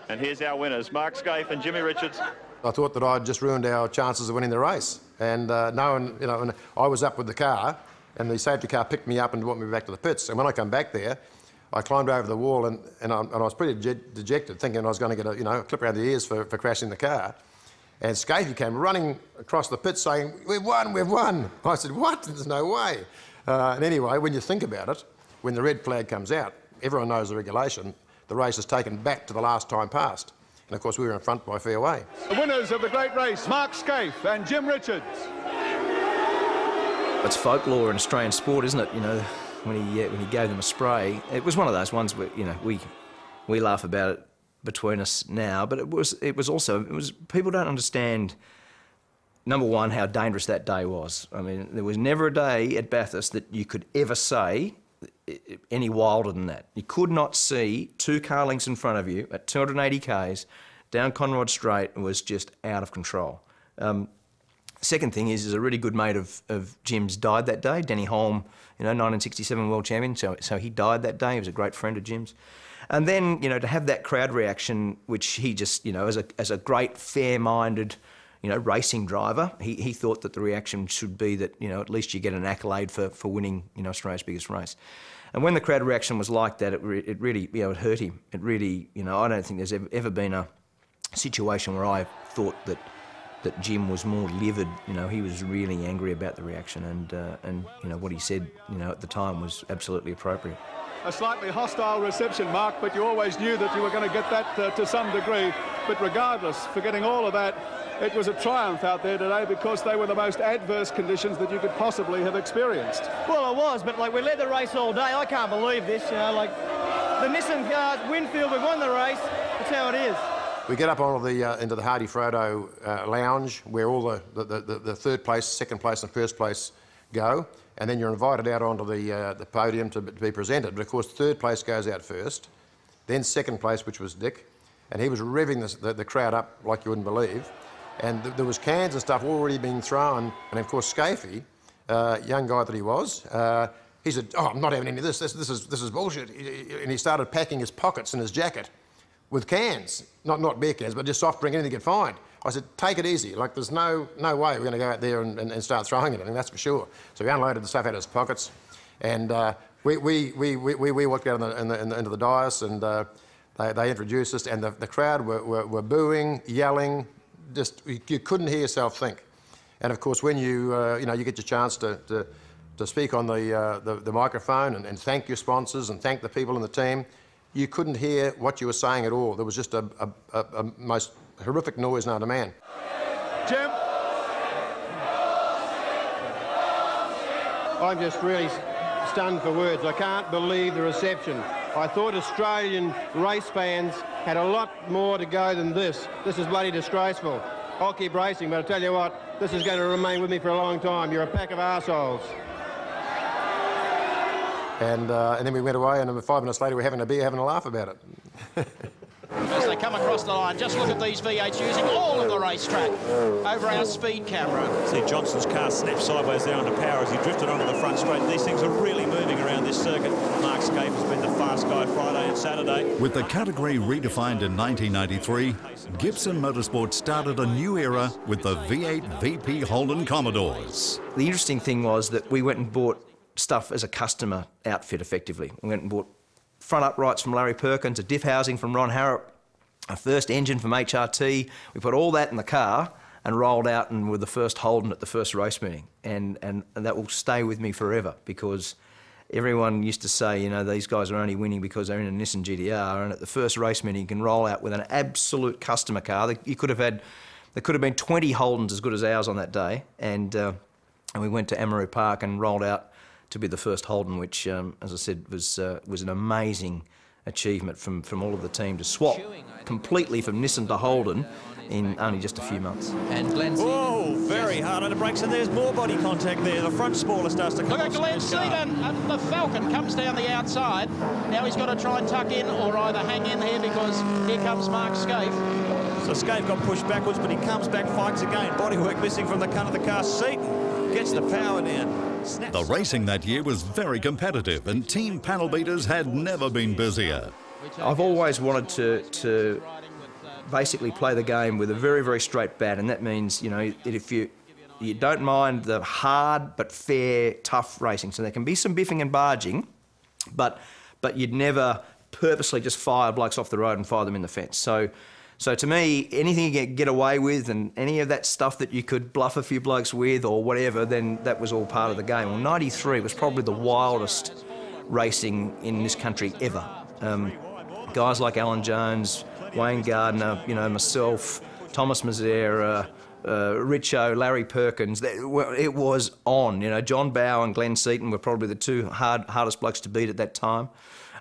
Speaker 15: And here's our winners, Mark Skaife and Jimmy Richards.
Speaker 7: I thought that I'd just ruined our chances of winning the race, and knowing, you know, and I was up with the car, and the safety car picked me up and brought me back to the pits. And when I come back there, I climbed over the wall, and I was pretty dejected, thinking I was going to get a, you know, a clip around the ears for crashing the car. And Skaife came running across the pit saying, "We've won, we've won." I said, "What? There's no way." And anyway, when you think about it, when the red flag comes out, everyone knows the regulation. The race is taken back to the last time past. And of course, we were in front by a fair way.
Speaker 13: The winners of the great race, Mark Skaife and Jim Richards.
Speaker 4: It's folklore in Australian sport, isn't it? You know, when he gave them a spray, it was one of those ones where, you know, we laugh about it between us now, but it was people don't understand, number one, how dangerous that day was. I mean, there was never a day at Bathurst that you could ever say any wilder than that. You could not see 2 car lengths in front of you at 280 k's down Conrod Straight. It was just out of control. Second thing is a really good mate of Jim's died that day. Denny Holm, you know, 1967 world champion, so he died that day. He was a great friend of Jim's. And then, you know, to have that crowd reaction, which he just, you know, as a great, fair-minded, you know, racing driver, he thought that the reaction should be that, you know, at least you get an accolade for winning, you know, Australia's biggest race. And when the crowd reaction was like that, it really, you know, it hurt him. It really, you know, I don't think there's ever been a situation where I thought that Jim was more livid. You know, he was really angry about the reaction, and you know, what he said, you know, at the time was absolutely appropriate.
Speaker 13: A slightly hostile reception, Mark, but you always knew that you were going to get that to some degree. But regardless, forgetting all of that, it was a triumph out there today because they were the most adverse conditions that you could possibly have experienced.
Speaker 16: Well, it was, but like we led the race all day. I can't believe this, you know, like the Nissan car, Winfield, we've won the race. That's how it is.
Speaker 7: We get up onto the into the Hardy Frodo lounge, where all the third place, second place and first place go, and then you're invited out onto the podium to be presented. But of course, third place goes out first, then second place, which was Dick, and he was revving the crowd up like you wouldn't believe, and there was cans and stuff already being thrown, and of course Skaife, young guy that he was, he said, "Oh, I'm not having any of this. This is bullshit," and he started packing his pockets in his jacket with cans, not beer cans, but just soft drink, anything he could find. I said, "Take it easy. Like, there's no way we're going to go out there and start throwing anything, that's for sure." So he unloaded the stuff out of his pockets, and we walked out into the dais, and they introduced us, and the crowd were booing, yelling, just you couldn't hear yourself think. And of course, when you know, you get your chance to speak on the microphone and thank your sponsors and thank the people in the team, you couldn't hear what you were saying at all. There was just a most horrific noise known to man.
Speaker 13: Jim?
Speaker 17: I'm just really stunned for words. I can't believe the reception. I thought Australian race fans had a lot more to go than this. This is bloody disgraceful. I'll keep racing, but I tell you what, this is going to remain with me for a long time. You're a pack of arseholes.
Speaker 7: And then we went away, and 5 minutes later we're having a beer, having a laugh about it.
Speaker 8: As they come across the line, just look at these V8s using all of the racetrack over our speed camera.
Speaker 2: See Johnson's car snap sideways there under power as he drifted onto the front straight. These things are really moving around this circuit. Mark Skaife has been the fast guy Friday and Saturday.
Speaker 3: With the category redefined in 1993, Gibson Motorsport started a new era with the V8 VP Holden Commodores.
Speaker 4: The interesting thing was that we went and bought stuff as a customer outfit effectively. We went and bought front uprights from Larry Perkins, a diff housing from Ron Harrop, a first engine from HRT. We put all that in the car and rolled out and were the first Holden at the first race meeting. And that will stay with me forever, because everyone used to say, you know, these guys are only winning because they're in a Nissan GTR, and at the first race meeting you can roll out with an absolute customer car. You could have had, there could have been 20 Holdens as good as ours on that day, and we went to Amaroo Park and rolled out to be the first Holden, which, as I said, was an amazing achievement from all of the team to swap completely from Nissan to Holden in only just a few months.
Speaker 2: And Glenn Seaton. Oh, very hard on the brakes, and there's more body contact there. The front spoiler starts to come.
Speaker 8: Look at Glenn Seaton, and the Falcon comes down the outside. Now he's got to try and tuck in or either hang in here, because here comes Mark Skaife.
Speaker 2: So Skaife got pushed backwards, but he comes back, fights again. Bodywork missing from the cunt of the car. Seaton gets the power down.
Speaker 3: The racing that year was very competitive, and team panel beaters had never been busier.
Speaker 4: I've always wanted to basically play the game with a very, very straight bat, and that means, you know, that if you don't mind the hard but fair, tough racing. So there can be some biffing and barging, but you'd never purposely just fire blokes off the road and fire them in the fence. So to me, anything you get away with, and any of that stuff that you could bluff a few blokes with or whatever, then that was all part of the game. Well, 93 was probably the wildest racing in this country ever. Guys like Alan Jones, Wayne Gardner, you know, myself, Thomas Mazera, Richo, Larry Perkins, it was on. You know, John Bowe and Glenn Seaton were probably the two hardest blokes to beat at that time.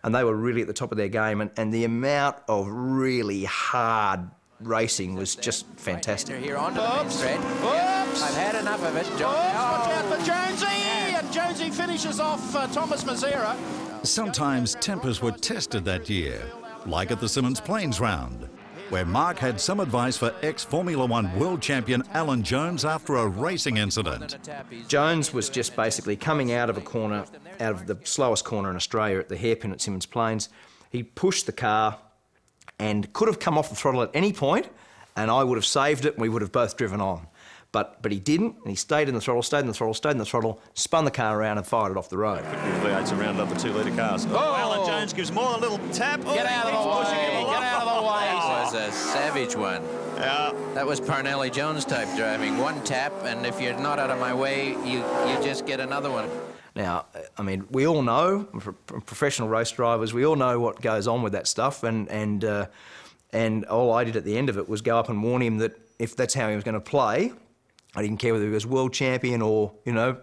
Speaker 4: And they were really at the top of their game, and the amount of really hard racing was just fantastic.
Speaker 9: Here onto the main straight.
Speaker 8: Oops!
Speaker 9: I've had enough of it.
Speaker 8: Watch out for Jonesy! And Jonesy finishes off Thomas Mazera.
Speaker 3: Sometimes tempers were tested that year, like at the Symmons Plains round, where Mark had some advice for ex-Formula One world champion Alan Jones after a racing incident.
Speaker 4: Jones was just basically coming out of a corner, out of the slowest corner in Australia at the hairpin at Symmons Plains. He pushed the car and could have come off the throttle at any point, and I would have saved it and we would have both driven on. But he didn't, and he stayed in the throttle, stayed in the throttle, stayed in the throttle, spun the car around and fired it off the road.
Speaker 2: V8's around up the 2-litre cars. Oh, Alan Jones gives more a little tap.
Speaker 8: Get out of the way, get out of the way.
Speaker 9: That was a savage one. That was Parnelli Jones type driving. One tap, and if you're not out of my way, you just get another one.
Speaker 4: Now, I mean, we all know, professional race drivers, we all know what goes on with that stuff, and all I did at the end of it was go up and warn him that if that's how he was going to play, I didn't care whether he was world champion or, you know,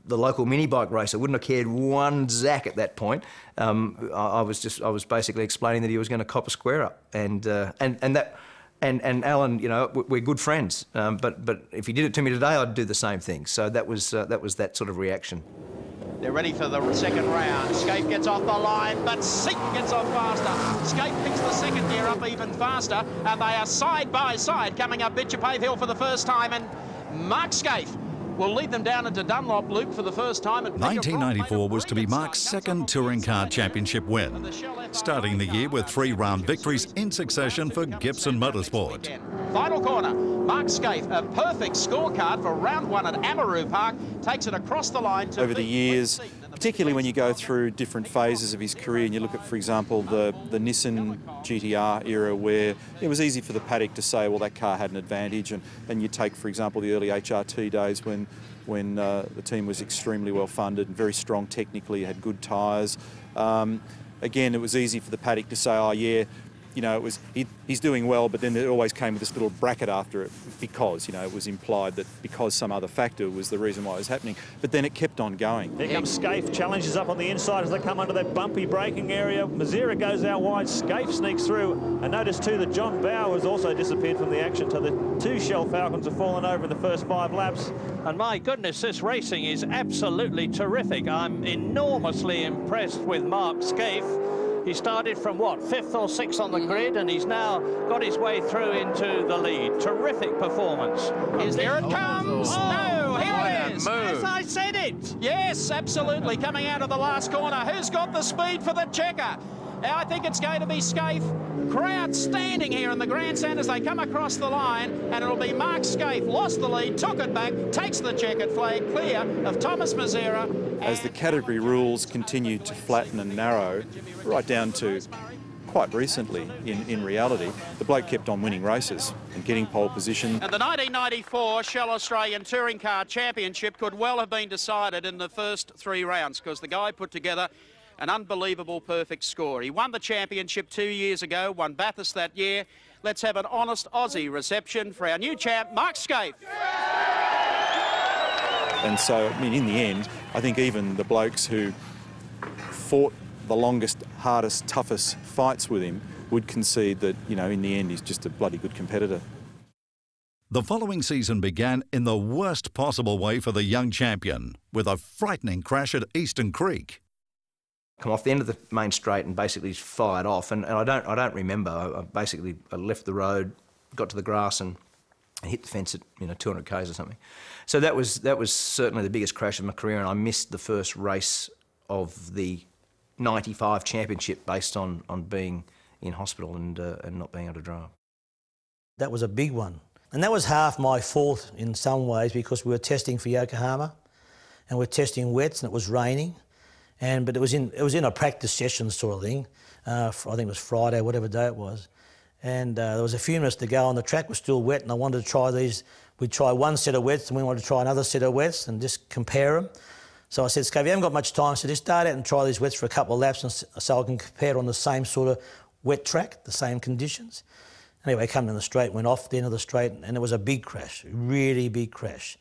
Speaker 4: the local mini bike racer. Wouldn't have cared one zack at that point. I was basically explaining that he was going to cop a square up, and Alan, you know, we're good friends. But if he did it to me today, I'd do the same thing. So that was that sort of reaction.
Speaker 8: They're ready for the second round. Skaife gets off the line, but Seaton gets off faster. Skaife picks the second gear up even faster, and they are side by side coming up Bitchapave Hill for the first time, and Mark Skaife will lead them down into Dunlop Loop for the first time.
Speaker 3: 1994 was to be Mark's second Touring Car Championship win, starting the year with 3 round victories in succession for Gibson Motorsport.
Speaker 8: Final corner, Mark Skaife, a perfect scorecard for round 1 at Amaroo Park, takes it across the line to...
Speaker 11: Over the years, particularly when you go through different phases of his career and you look at, for example, the Nissan GTR era, where it was easy for the paddock to say, well, that car had an advantage, and you take, for example, the early HRT days when the team was extremely well funded and very strong technically, had good tyres. Again, it was easy for the paddock to say, oh yeah, you know, he's doing well, but then it always came with this little bracket after it because, you know, it was implied that because some other factor was the reason why it was happening. But then it kept on going.
Speaker 2: Here comes Skaife, challenges up on the inside as they come under that bumpy braking area. Mazera goes out wide, Skaife sneaks through. And notice too that John Bowe has also disappeared from the action, so the 2 Shell Falcons have fallen over in the first 5 laps.
Speaker 18: And my goodness, this racing is absolutely terrific. I'm enormously impressed with Mark Skaife. He started from, what, 5th or 6th on the grid, and he's now got his way through into the lead. Terrific performance.
Speaker 8: Here it comes. No, here it is.
Speaker 18: As I said it.
Speaker 8: Yes, absolutely. Coming out of the last corner. Who's got the speed for the checker? I think it's going to be Scaife. Crowd standing here in the grandstand as they come across the line, and it'll be Mark Scaife. Lost the lead, took it back, takes the checkered flag clear of Thomas Mazera.
Speaker 11: As the category rules continue to flatten and narrow, right down to quite recently, in reality, the bloke kept on winning races and getting pole position.
Speaker 8: And the 1994 Shell Australian Touring Car Championship could well have been decided in the first 3 rounds, because the guy put together an unbelievable perfect score. He won the championship 2 years ago, won Bathurst that year. Let's have an honest Aussie reception for our new champ, Mark Scaife.
Speaker 11: And so, I mean, in the end, I think even the blokes who fought the longest, hardest, toughest fights with him would concede that, you know, in the end, he's just a bloody good competitor.
Speaker 3: The following season began in the worst possible way for the young champion, with a frightening crash at Eastern Creek.
Speaker 4: Come off the end of the main straight and basically fired off, and I don't remember. I left the road, got to the grass, and hit the fence at 200 k's or something. So that was certainly the biggest crash of my career, and I missed the first race of the 95 championship based on being in hospital and not being able to drive.
Speaker 5: That was a big one, and that was half my fault in some ways, because we were testing for Yokohama, and we're testing wets, and it was raining. But it was in a practice session sort of thing. I think it was Friday, whatever day it was. And there was a few minutes to go on. The track was still wet, and I wanted to try these. We'd try one set of wets, and we wanted to try another set of wets and just compare them. So I said, Scaife, you haven't got much time, so just start out and try these wets for a couple of laps, and so I can compare on the same sort of wet track, the same conditions. Anyway, coming in the straight, went off the end of the straight, and it was a big crash, really big crash.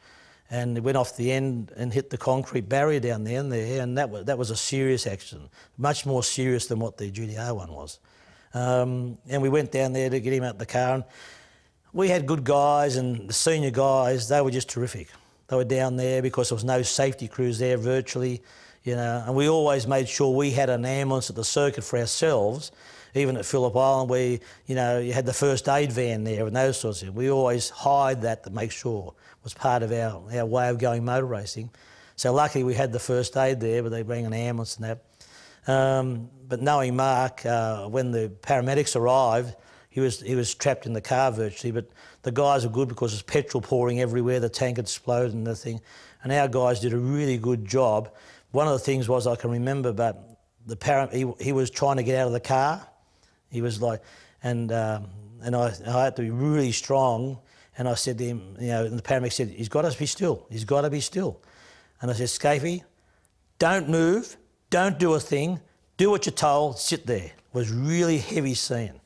Speaker 5: And it went off the end and hit the concrete barrier down there, and that was a serious accident, much more serious than what the GDR one was. And we went down there to get him out of the car, and we had good guys, and the senior guys, they were just terrific. They were down there because there was no safety crews there virtually, and we always made sure we had an ambulance at the circuit for ourselves. Even at Phillip Island, where you had the first aid van there and those sorts of things. We always hide that to make sure it was part of our way of going motor racing. So luckily we had the first aid there, but they bring an ambulance and that. But knowing Mark, when the paramedics arrived, he was trapped in the car virtually. But the guys were good because there's petrol pouring everywhere, the tank had exploded and the thing. And our guys did a really good job. One of the things was, I can remember, but he was trying to get out of the car. He was like, and I had to be really strong. And I said to him, and the paramedic said, he's got to be still. He's got to be still. And I said, Scaife, don't move, don't do a thing, do what you're told, sit there. It was really heavy scene.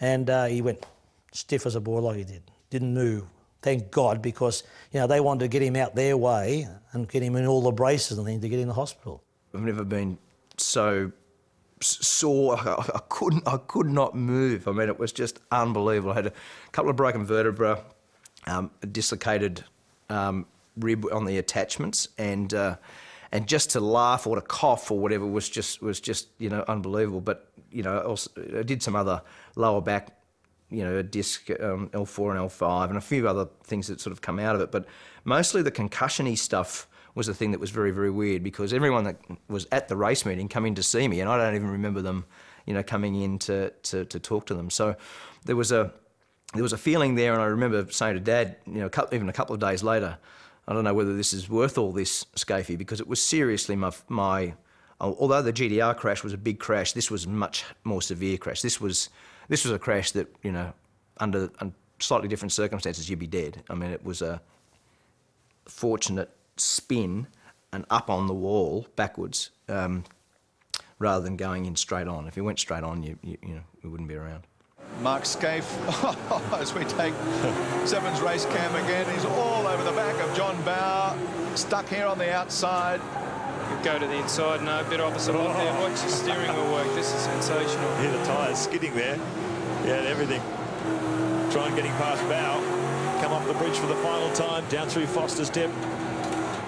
Speaker 5: And he went stiff as a board like he did, didn't move. Thank God, because, they wanted to get him out their way and get him in all the braces and things to get in the hospital.
Speaker 4: I've never been so sore. I could not move. I mean, it was just unbelievable. I had a couple of broken vertebrae, a dislocated rib on the attachments, and just to laugh or to cough or whatever was just unbelievable. But also I did some other lower back, a disc, L4 and L5, and a few other things that sort of come out of it. But mostly the concussion-y stuff was the thing that was very, very weird, because everyone that was at the race meeting come in to see me, and I don't even remember them, coming in to talk to them. So there was a feeling there, and I remember saying to Dad, even a couple of days later, I don't know whether this is worth all this, Scaife, because it was seriously although the GDR crash was a big crash, this was a much more severe crash. This was a crash that, under slightly different circumstances, you'd be dead. I mean, it was a fortunate spin and up on the wall backwards, rather than going in straight on. If you went straight on, we wouldn't be around.
Speaker 19: Mark Scaife, as we take Sevens race cam again, he's all over the back of John Bower, stuck here on the outside.
Speaker 20: Go to the inside, no, a bit opposite there. Watch the steering wheel work, this is sensational.
Speaker 2: Hear the tyres skidding there. Yeah, everything. Trying getting past Bow. Come off the bridge for the final time, down through Foster's Dip.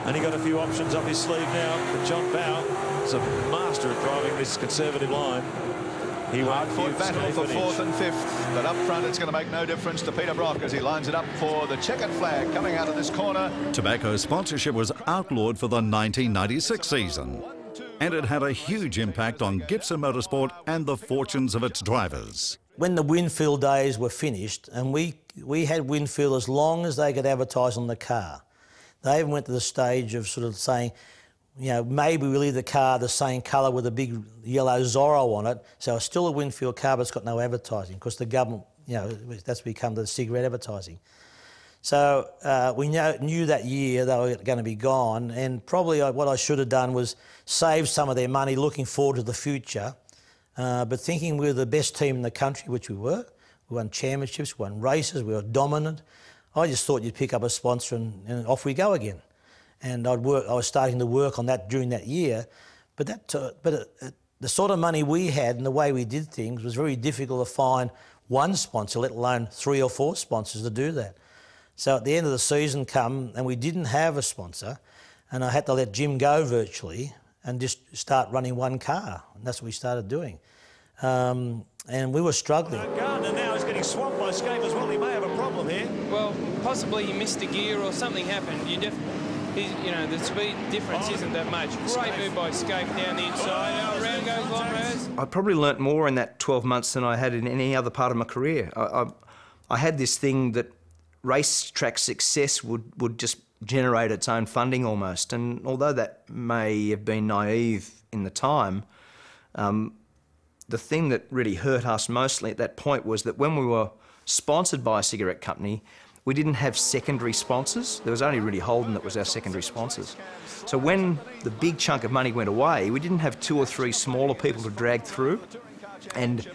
Speaker 2: And he got a few options up his sleeve now, but John Bow is a master at driving this conservative line. He
Speaker 19: hard fought battle for fourth and fifth, but up front it's going to make no difference to Peter Brock as he lines it up for the checkered flag coming out of this corner.
Speaker 3: Tobacco sponsorship was outlawed for the 1996 season.
Speaker 19: 1, 2,
Speaker 3: and it had a huge impact on Gibson Motorsport and the fortunes of its drivers.
Speaker 5: When the Winfield days were finished, and we had Winfield as long as they could advertise on the car. They even went to the stage of sort of saying, you know, maybe we'll leave the car the same colour with a big yellow Zorro on it, so it's still a Winfield car but it's got no advertising, because the government, you know, that's become the cigarette advertising. So we knew that year they were going to be gone, and probably what I should have done was save some of their money looking forward to the future, but thinking we were the best team in the country, which we were. We won championships, we won races, we were dominant. I just thought you'd pick up a sponsor and off we go again. And I was starting to work on that during that year, but the sort of money we had and the way we did things was very difficult to find one sponsor, let alone 3 or 4 sponsors to do that. So at the end of the season come, and we didn't have a sponsor, and I had to let Jim go virtually and just start running one car, and that's what we started doing. And we were struggling.
Speaker 2: Gardner now is getting swamped by Scaife as well. He may have a problem here.
Speaker 20: Well, possibly he missed a gear or something happened. You know, the speed difference isn't that much. Great move by Scaife down the inside. Now round goes Lonrose.
Speaker 4: I probably learnt more in that 12 months than I had in any other part of my career. I had this thing that racetrack success would just generate its own funding almost. And although that may have been naive in the time, the thing that really hurt us mostly at that point was that when we were sponsored by a cigarette company, we didn't have secondary sponsors. There was only really Holden that was our secondary sponsors. So when the big chunk of money went away, we didn't have 2 or 3 smaller people to drag through. And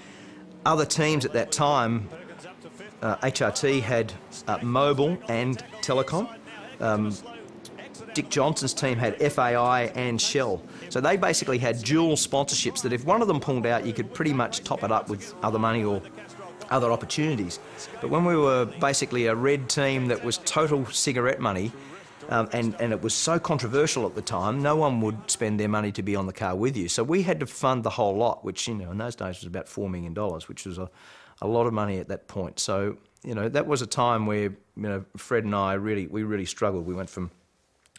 Speaker 4: other teams at that time, HRT had Mobil and Telecom. Dick Johnson's team had FAI and Shell. So they basically had dual sponsorships that if one of them pulled out, you could pretty much top it up with other money or other opportunities. But when we were basically a red team that was total cigarette money, and it was so controversial at the time, no one would spend their money to be on the car with you. So we had to fund the whole lot, which, you know, in those days was about $4 million, which was a lot of money at that point. So, you know, that was a time where, you know, Fred and I we really struggled. We went from,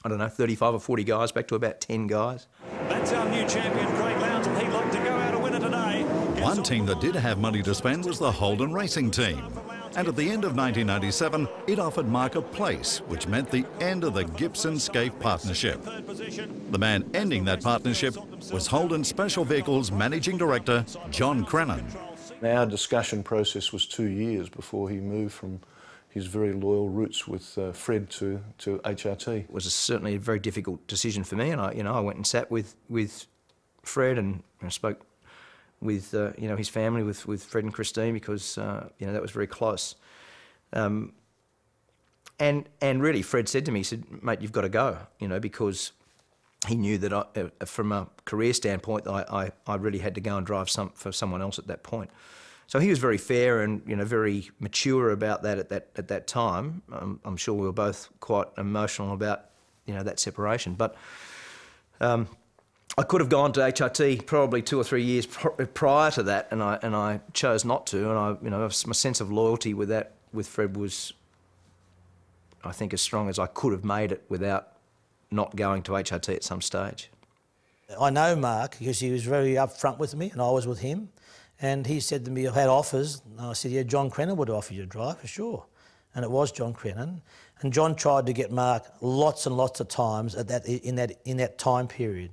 Speaker 4: I don't know, 35 or 40 guys back to about 10 guys.
Speaker 2: That's our new champion, Craig Lowndes, and he'd like to go out a winner today.
Speaker 3: One team that did have money to spend was the Holden Racing team. And at the end of 1997, it offered Mark a place, which meant the end of the Gibson-Scaife partnership. The man ending that partnership was Holden Special Vehicles Managing Director, John Crennan.
Speaker 21: Our discussion process was 2 years before he moved from his very loyal roots with Fred to HRT.
Speaker 4: It was certainly a very difficult decision for me, and I went and sat with Fred and spoke with his family, with Fred and Christine, because that was very close. And really, Fred said to me, he said, "Mate, you've got to go," because he knew that from a career standpoint, I really had to go and drive for someone else at that point. So he was very fair and very mature about that at that time. I'm sure we were both quite emotional about that separation. But I could have gone to HRT probably 2 or 3 years prior to that, and I chose not to. And my sense of loyalty with Fred was, I think, as strong as I could have made it without not going to HRT at some stage.
Speaker 5: I know Mark because he was very upfront with me, and I was with him. And he said to me, "I've had offers." And I said, "Yeah, John Crennan would offer you to drive for sure." And it was John Crennan. And John tried to get Mark lots and lots of times in that time period.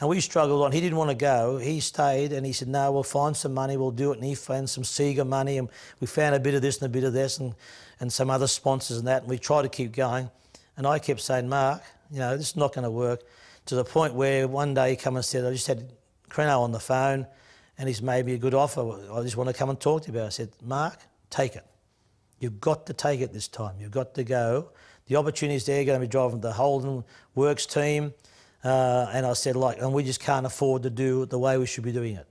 Speaker 5: And we struggled on. He didn't want to go. He stayed, and he said, "No, we'll find some money, we'll do it." And he found some Sega money, and we found a bit of this and a bit of this, and some other sponsors and that. And we tried to keep going. And I kept saying, "Mark, this is not going to work." To the point where one day he came and said, "I just had Crennan on the phone, and he's made me a good offer. I just want to come and talk to you about it." I said, "Mark, take it. You've got to take it this time. You've got to go. The opportunity's there. You're going to be driving the Holden Works team." And I said, and we just can't afford to do it the way we should be doing it.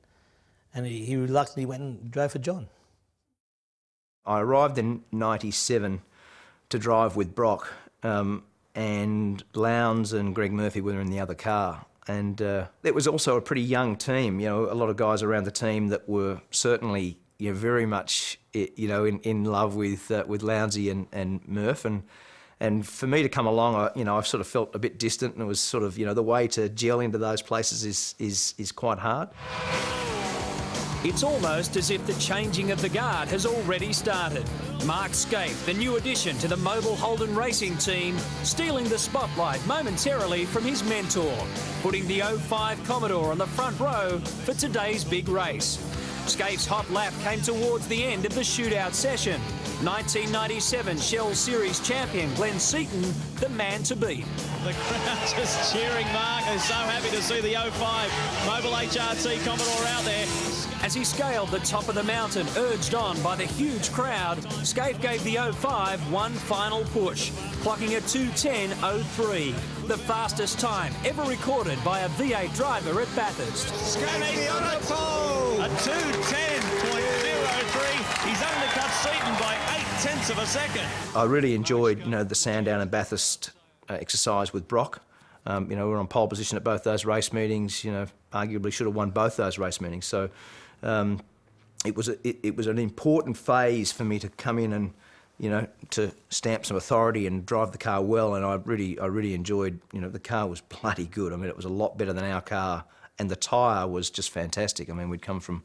Speaker 5: And he reluctantly went and drove for John.
Speaker 4: I arrived in '97 to drive with Brock, and Lowndes and Greg Murphy were in the other car. And it was also a pretty young team, a lot of guys around the team that were certainly very much in love with Lowndesy and Murph, And for me to come along, I sort of felt a bit distant, and it was sort of, the way to gel into those places is quite hard.
Speaker 1: It's almost as if the changing of the guard has already started. Mark Skaife, the new addition to the Mobile Holden racing team, stealing the spotlight momentarily from his mentor, putting the 05 Commodore on the front row for today's big race. Skaife's hot lap came towards the end of the shootout session. 1997 Shell Series champion Glenn Seaton, the man to beat.
Speaker 22: The crowd just cheering Mark, who's so happy to see the 05 Mobile HRT Commodore out there.
Speaker 1: As he scaled the top of the mountain, urged on by the huge crowd, Skaife gave the 05 one final push, clocking a 2:10.03, the fastest time ever recorded by a V8 driver at Bathurst.
Speaker 22: Skaife on a pole! A 2:10.03. He's undercut Seaton by 0.8 of a second.
Speaker 4: I really enjoyed, the Sandown and Bathurst exercise with Brock. We were on pole position at both those race meetings. Arguably should have won both those race meetings. So it was an important phase for me to come in and, to stamp some authority and drive the car well. And I really enjoyed. The car was bloody good. I mean, it was a lot better than our car, and the tyre was just fantastic. I mean, we'd come from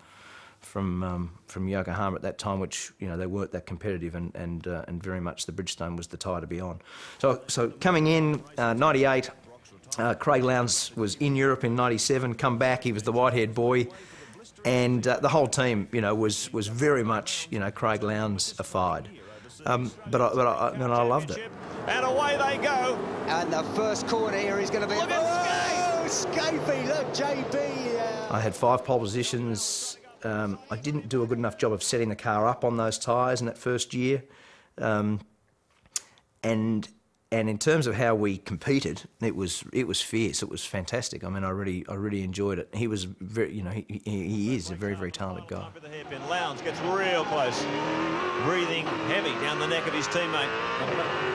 Speaker 4: Yokohama at that time, which they weren't that competitive, and very much the Bridgestone was the tyre to be on. So coming in '98. Craig Lowndes was in Europe in '97, come back, he was the white-haired boy, and the whole team, was very much, Craig Lowndes-ified. But I loved it.
Speaker 22: And away they go.
Speaker 23: And the first corner here is going to be...
Speaker 22: Look at
Speaker 23: Skaife, look, JB.
Speaker 4: I had 5 pole positions. I didn't do a good enough job of setting the car up on those tyres in that first year. And in terms of how we competed, it was fierce. It was fantastic. I mean, I really enjoyed it. He was very, he is a very, very talented guy.
Speaker 22: The hairpin. Lowndes gets real close, breathing heavy down the neck of his teammate.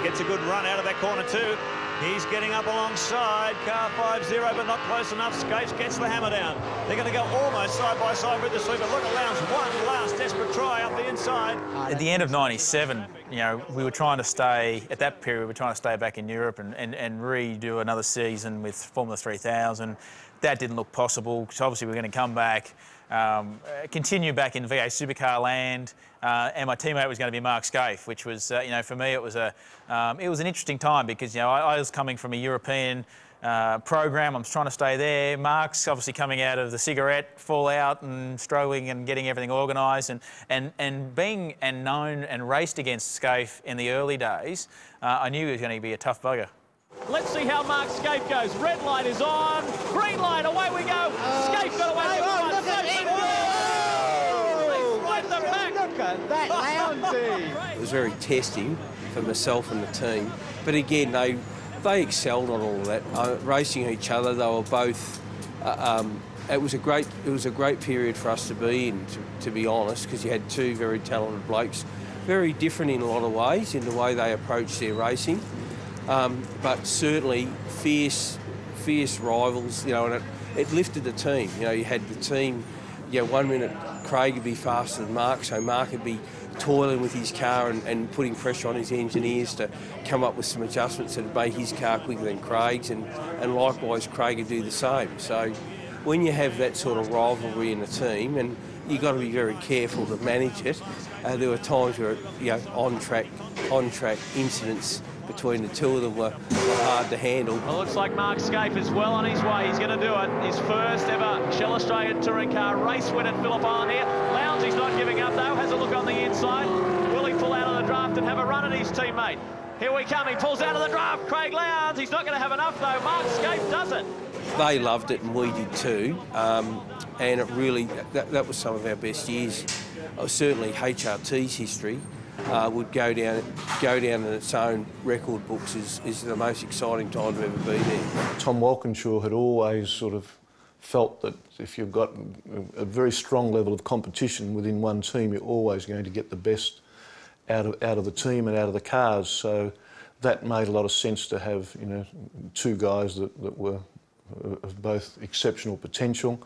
Speaker 22: Gets a good run out of that corner too. He's getting up alongside car 5-0, but not close enough. Skaife gets the hammer down. They're going to go almost side by side with the sweeper. Look at Lowndes, one last desperate try up the inside.
Speaker 24: At the end of '97, we were trying to stay, at that period, we were trying to stay back in Europe and redo another season with Formula 3000. That didn't look possible, because obviously we were going to come back, continue back in V8 supercar land, and my teammate was going to be Mark Skaife, which was, for me it was an interesting time, because I was coming from a European program. I'm trying to stay there. Mark's obviously coming out of the cigarette fallout and struggling and getting everything organised, and being known and raced against Skaife in the early days, I knew he was going to be a tough bugger.
Speaker 22: Let's see how Mark Skaife goes. Red light is on. Green light, away we go. Skaife got away.
Speaker 23: Look at that, Lowndes.
Speaker 25: It was very testing for myself and the team. But again, they excelled on all of that. Racing each other, they were both... it was a great period for us to be in, to be honest, because you had 2 very talented blokes, very different in a lot of ways in the way they approached their racing. But certainly fierce rivals, and it lifted the team. You had the team, 1 minute Craig would be faster than Mark, so Mark would be toiling with his car and putting pressure on his engineers to come up with some adjustments that would make his car quicker than Craig's, and likewise Craig would do the same. So when you have that sort of rivalry in a team, and you've got to be very careful to manage it, there were times where, on-track incidents between the two of them were hard to handle.
Speaker 22: Well, looks like Mark Skaife is well on his way. He's going to do it. His first ever Shell Australian Touring Car race win at Phillip Island here. Lowndes, he's not giving up though. Has a look on the inside. Will he pull out of the draft and have a run at his teammate? Here we come. He pulls out of the draft. Craig Lowndes. He's not going to have enough though. Mark Skaife does it.
Speaker 25: They loved it and we did too. And it really, that was some of our best years. Certainly HRT's history would go down in its own record books is the most exciting time to ever be there.
Speaker 21: Tom Walkinshaw had always sort of felt that if you've got a very strong level of competition within one team, you're always going to get the best out of the team and out of the cars. So that made a lot of sense to have 2 guys that were of both exceptional potential.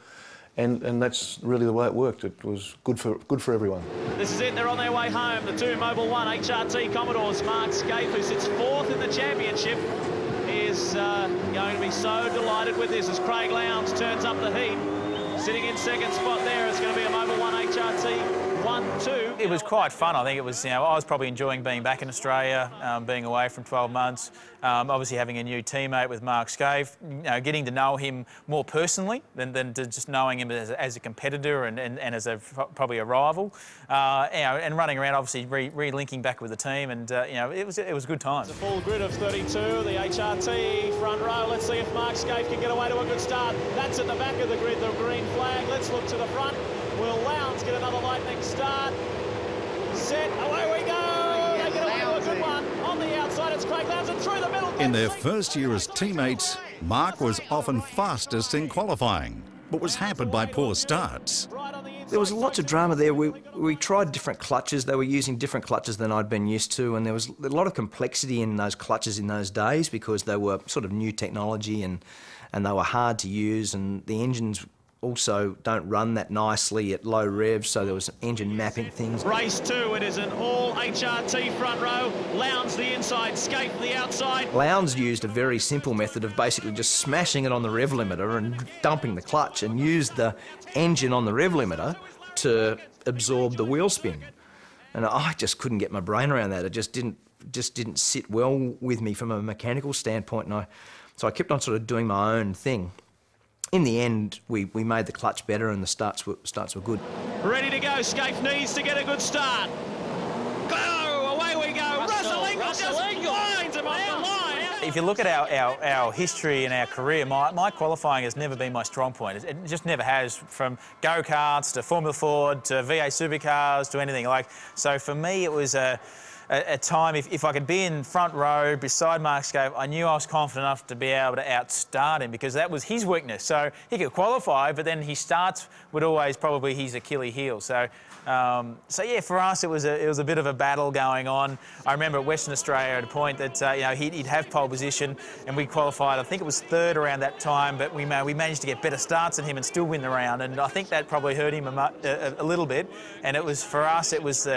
Speaker 21: and that's really the way it worked. It was good for everyone.
Speaker 18: This is it, they're on their way home. The two Mobil 1 HRT Commodores. Mark Skaife, who sits 4th in the championship, is going to be so delighted with this as Craig Lowndes turns up the heat. Sitting in 2nd spot there, it's going to be a Mobil 1 HRT 1-2. It was quite fun. I think it was, I was probably enjoying being back in Australia, being away from 12 months, obviously having a new teammate with Mark Skaife, getting to know him more personally than just knowing him as a competitor and as probably a rival, and running around, obviously re-linking back with the team, and it was a good time. It's a full grid of 32, the HRT front row. Let's see if Mark Skaife can get away to a good start. That's at the back of the grid, the green flag. Let's look to the front. Will Lowndes get another lightning start? Set, away we go! They get away to a good one. On the outside, it's Craig Lowndes, and through the middle.
Speaker 3: In their first year as teammates, Mark was often fastest in qualifying, but was hampered by poor starts.
Speaker 4: There was lots of drama there. We tried different clutches. They were using different clutches than I'd been used to, and there was a lot of complexity in those clutches in those days because they were sort of new technology and they were hard to use, and the engines also don't run that nicely at low revs, so there was engine mapping things.
Speaker 18: Race 2, it is an all HRT front row. Lowndes the inside, Skaife the outside.
Speaker 4: Lowndes used a very simple method of basically just smashing it on the rev limiter and dumping the clutch, and used the engine on the rev limiter to absorb the wheel spin. And I just couldn't get my brain around that. It just didn't sit well with me from a mechanical standpoint, and so I kept on sort of doing my own thing. In the end, we made the clutch better and the starts were good.
Speaker 18: Ready to go. Skaife needs to get a good start. Go! Away we go. Russell Ingall just finds him on the line. If you look at our history and our career, my qualifying has never been my strong point. It just never has, from go-karts to Formula Ford to VA supercars to anything. So for me, it was a time, if I could be in front row beside Mark Skaife, I knew I was confident enough to be able to outstart him, because that was his weakness. So he could qualify, but then his starts would always probably his Achilles heel. So yeah, for us it was a bit of a battle going on. I remember at Western Australia at a point that he'd have pole position, and we qualified. I think it was 3rd around that time, but we managed to get better starts than him and still win the round. And I think that probably hurt him a little bit. And it was, for us, that was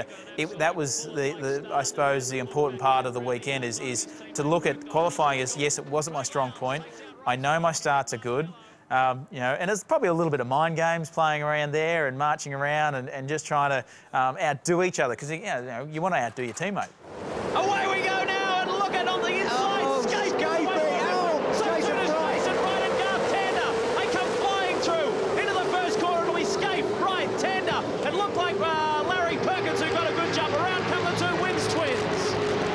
Speaker 18: I suppose the important part of the weekend is to look at qualifying as, yes, it wasn't my strong point. I know my starts are good, and it's probably a little bit of mind games playing around there and marching around and just trying to outdo each other, because you want to outdo your teammate. Away we go now, and look at on the inside. Skaife and right and Garth Tander. They come flying through into the first corner. It'll be Skaife, right, Tander. It looked like Larry Perkins, who got a good jump. Around come the two Wins twins.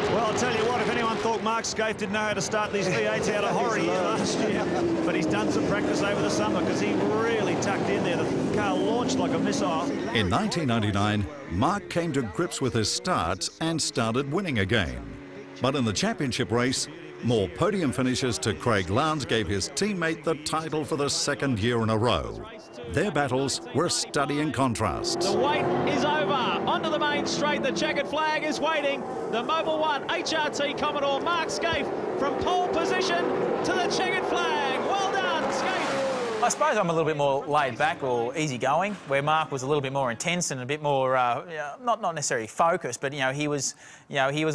Speaker 22: Well, I'll tell you what, if anyone thought Mark Skaife didn't know how to start these V8s out of horror last year, but he's done some practice over the summer, because he really tucked in there. The car launched like a missile.
Speaker 3: In 1999, Mark came to grips with his starts and started winning again. But in the championship race, more podium finishes to Craig Lowndes gave his teammate the title for the 2nd year in a row. Their battles were studying contrasts.
Speaker 18: The wait is over. Onto the main straight. The checkered flag is waiting. The Mobil 1 HRT Commodore Mark Skaife from pole position to the checkered flag. Well done, Skaife. I suppose I'm a little bit more laid back or easygoing, where Mark was a little bit more intense and a bit more not necessarily focused, but he was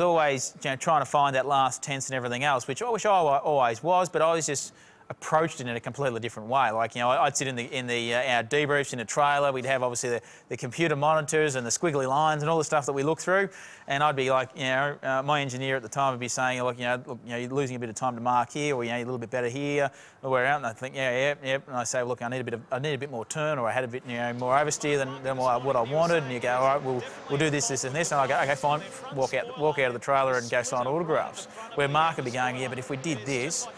Speaker 18: always trying to find that last tenth and everything else, which I always was, but I was just approached it in a completely different way. I'd sit in our debriefs in a trailer. We'd have obviously the computer monitors and the squiggly lines and all the stuff that we look through, and I'd be like, my engineer at the time would be saying, look, you're losing a bit of time to Mark here, or you're a little bit better here, or where out, and I think, yeah, and I say, look, I need a bit more turn, or I had a bit more oversteer than what I wanted, and you go, all right, we'll do this, and this, and I go, okay, fine, walk out of the trailer and go sign autographs. Where Mark would be going, yeah, but if we did this,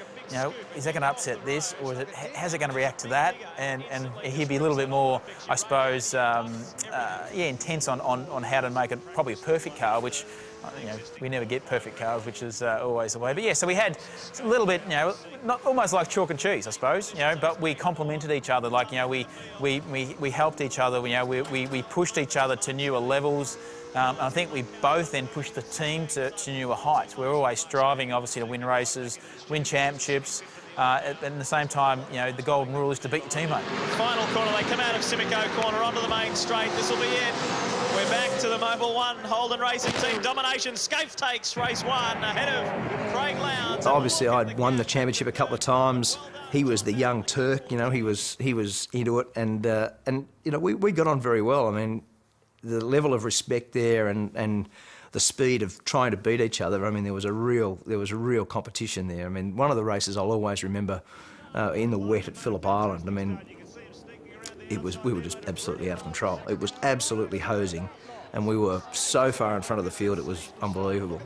Speaker 18: is that going to upset this, or how's it going to react to that? And he'd be a little bit more, I suppose, intense on how to make it probably a perfect car, which, we never get perfect cars, which is always the way. But yeah, so we had a little bit, not almost like chalk and cheese, I suppose, but we complemented each other. We helped each other. We pushed each other to newer levels. I think we both then pushed the team to newer heights. We're always striving, obviously, to win races, win championships,
Speaker 24: At the same time, you know, the golden rule is to beat your teammate.
Speaker 22: Final corner, they come out of Simcoe corner onto the main straight. This will be it. We're back to the Mobil 1 Holden Racing Team domination. Scaife takes race 1 ahead of Craig Lowndes.
Speaker 4: Obviously, I'd won the championship a couple of times. He was the young Turk, you know, he was into it, and you know, we got on very well. I mean, the level of respect there and the speed of trying to beat each other. I mean, there was a real competition there. I mean, one of the races I'll always remember in the wet at Phillip Island. I mean, we were just absolutely out of control. It was absolutely hosing, and we were so far in front of the field, it was unbelievable.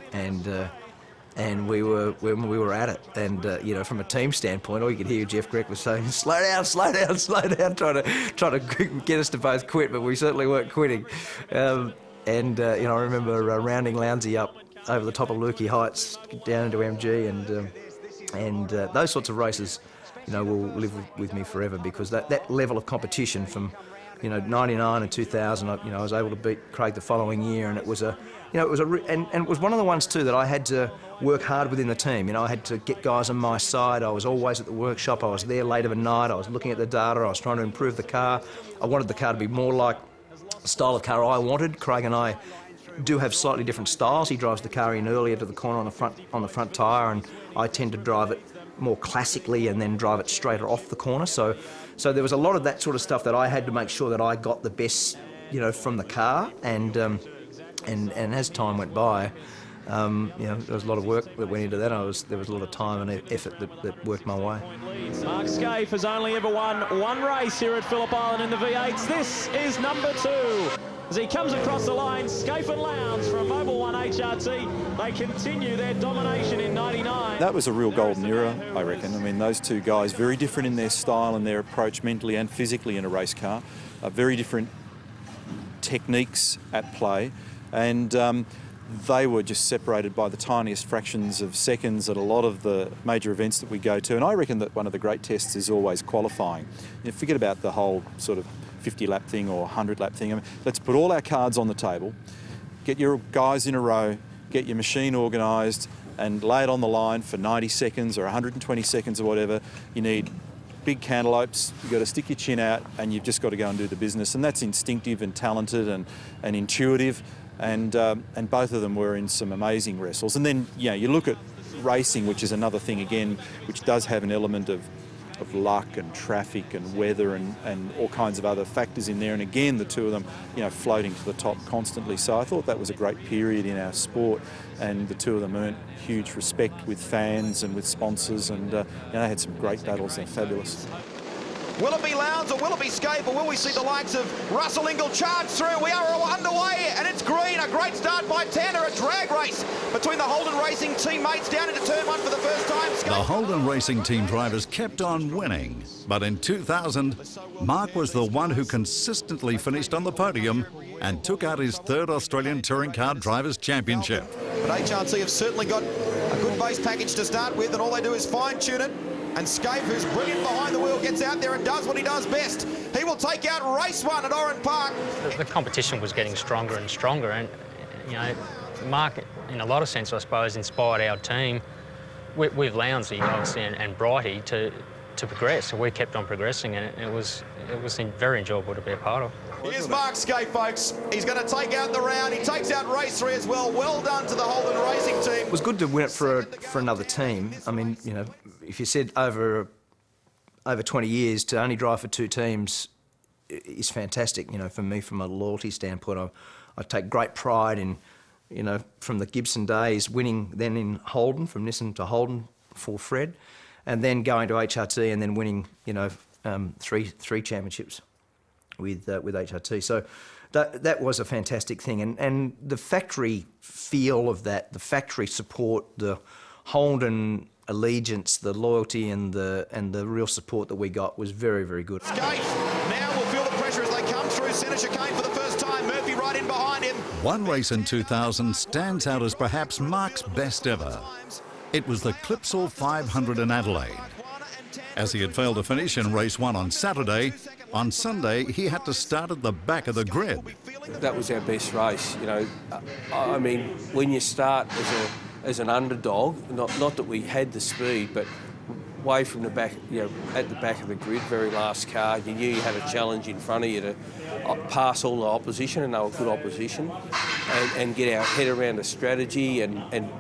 Speaker 4: And we were at it. And you know, from a team standpoint, all you could hear Jeff Grech was saying, "Slow down, slow down, slow down," trying to get us to both quit, but we certainly weren't quitting. You know, I remember rounding Lowndesy up over the top of Lukey Heights down into MG, and those sorts of races, you know, will live with me forever, because that level of competition from, you know, 99 and 2000, you know, I was able to beat Craig the following year, and it was and it was one of the ones too that I had to work hard within the team. You know, I had to get guys on my side. I was always at the workshop. I was there late of a night. I was looking at the data. I was trying to improve the car. I wanted the car to be more like the style of car I wanted. Craig and I do have slightly different styles. He drives the car in earlier to the corner on the front tyre, and I tend to drive it more classically and then drive it straighter off the corner. So there was a lot of that sort of stuff that I had to make sure that I got the best, you know, from the car. And as time went by, you know, there was a lot of work that went into that. There was a lot of time and effort that worked my way.
Speaker 1: Mark Scaife has only ever won one race here at Phillip Island in the V8s. This is number 2. As he comes across the line, Scaife and Lowndes from Mobil 1 HRT. They continue their domination in 99.
Speaker 6: That was a real golden era, I reckon. I mean, those two guys, very different in their style and their approach mentally and physically in a race car. Very different techniques at play. And they were just separated by the tiniest fractions of seconds at a lot of the major events that we go to. And I reckon that one of the great tests is always qualifying. You know, forget about the whole sort of 50-lap thing or 100-lap thing. I mean, let's put all our cards on the table, get your guys in a row, get your machine organised, and lay it on the line for 90 seconds or 120 seconds or whatever. You need big cantaloupes, you've got to stick your chin out, and you've just got to go and do the business. And that's instinctive and talented and intuitive. And both of them were in some amazing wrestles. And then, you know, you look at racing, which is another thing again, which does have an element of luck and traffic and weather and all kinds of other factors in there. And again, the two of them, you know, floating to the top constantly. So I thought that was a great period in our sport, and the two of them earned huge respect with fans and with sponsors, and you know, they had some great battles. They're fabulous.
Speaker 10: Will it be Lowndes or will it be Scaife, or will we see the likes of Russell Ingall charge through? We are underway, and it's green. A great start by Tanner. A drag race between the Holden Racing teammates down into turn 1 for the first time.
Speaker 3: The Holden Racing team drivers kept on winning, but in 2000, Mark was the one who consistently finished on the podium and took out his 3rd Australian Touring Car Drivers' Championship.
Speaker 10: But HRT have certainly got a good base package to start with, and all they do is fine-tune it. And Scaife, who's brilliant behind the wheel, gets out there and does what he does best. He will take out race 1 at Oran Park.
Speaker 12: The competition was getting stronger and stronger, and you know, Mark, in a lot of sense, I suppose, inspired our team with Lowndesy, obviously, and Brighty to progress. So we kept on progressing, and it was very enjoyable to be a part of.
Speaker 10: Here's Mark Scaife, folks. He's going to take out the round. He takes out race 3 as well. Well done to the Holden Racing team.
Speaker 4: It was good to win it for another team. I mean, you know, if you said over 20 years to only drive for 2 teams is fantastic. You know, for me, from a loyalty standpoint, I take great pride in, you know, from the Gibson days, winning then in Holden, from Nissan to Holden for Fred, and then going to HRT and then winning, you know, three championships with HRT. So that was a fantastic thing, and the factory feel of that, the factory support, the Holden allegiance, the loyalty, and the real support that we got was very, very good.
Speaker 10: Scaife now will feel the pressure as they come through centre chicane for the first time. Murphy right in behind him.
Speaker 3: One race in 2000 stands out as perhaps Mark's best ever. It was the Clipsal 500 in Adelaide. As he had failed to finish in race 1 on Saturday, on Sunday he had to start at the back of the grid.
Speaker 25: That was our best race, you know. I mean, when you start as an underdog, not that we had the speed, but way from the back, at the back of the grid, very last car. You knew you had a challenge in front of you to pass all the opposition, and they were good opposition, and get our head around a strategy and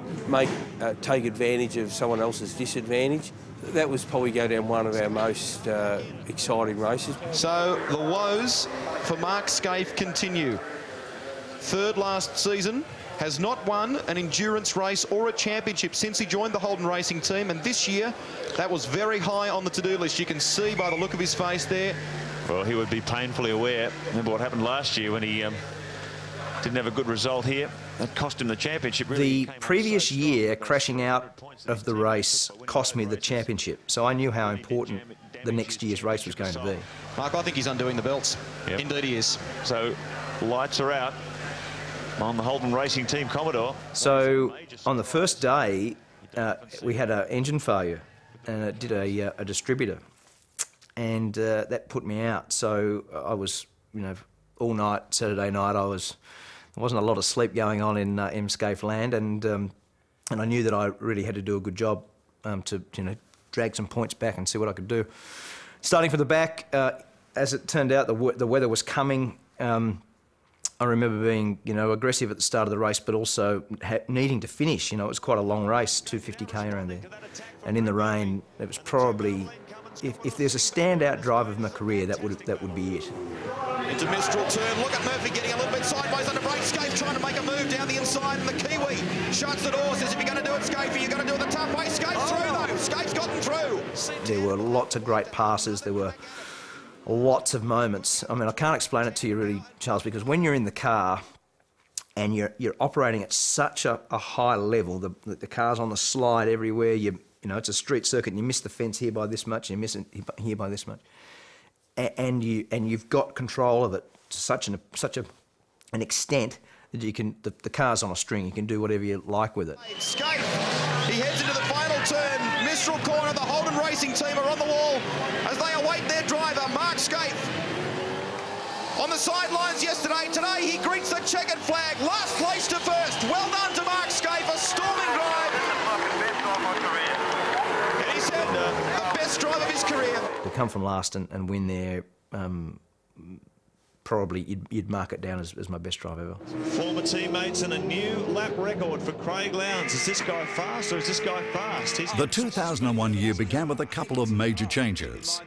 Speaker 25: take advantage of someone else's disadvantage. That was probably go down one of our most exciting races.
Speaker 10: So the woes for Mark Skaife continue. Third last season, has not won an endurance race or a championship since he joined the Holden Racing team, and this year that was very high on the to-do list. You can see by the look of his face there.
Speaker 22: Well, he would be painfully aware. Remember what happened last year when he didn't have a good result here. That cost him the championship. Really,
Speaker 4: the previous year, crashing out of the race cost me the championship, so I knew how important the next year's race was going to be.
Speaker 10: Mark, I think he's undoing the belts. Yep. Indeed he is.
Speaker 22: So lights are out on the Holden Racing Team Commodore.
Speaker 4: So on the first day, we had an engine failure, and it did a distributor, and that put me out. So I was, all night Saturday night, there wasn't a lot of sleep going on in Skaife land, and I knew that I really had to do a good job to drag some points back and see what I could do. Starting from the back, as it turned out, the weather was coming. I remember being, aggressive at the start of the race, but also needing to finish. It was quite a long race, 250k around there. And in the rain, it was probably, if there's a standout drive of my career, that would be it.
Speaker 10: Into Mistral turn. Look at Murphy getting a little bit sideways under brake. Skaife trying to make a move down the inside, and the Kiwi shuts the door. Says, if you're going to do it, Skaife, you're going to do it the tough way. Skaife's through, though. Skaife's gotten through.
Speaker 4: There were lots of great passes. There were lots of moments. I mean, I can't explain it to you really, Charles, because when you're in the car and you're operating at such a high level, the car's on the slide everywhere. It's a street circuit, and you miss the fence here by this much, and you miss it here by this much, and you've got control of it to such an extent that you can. The car's on a string. You can do whatever you like with it.
Speaker 10: Skaife, he heads into the final turn. Mistral corner. The Holden Racing team are on the wall as they await their driver, Mark Skaife. On the sidelines yesterday, today he greets the checkered flag. Last place to first. Well done to Mark Skaife, a storming drive. And he said the best drive of his career.
Speaker 4: To come from last and win there, probably you'd mark it down as my best drive ever.
Speaker 22: Former teammates and a new lap record for Craig Lowndes. Is this guy fast or is this guy fast?
Speaker 3: The 2001 year began with a couple of major changes.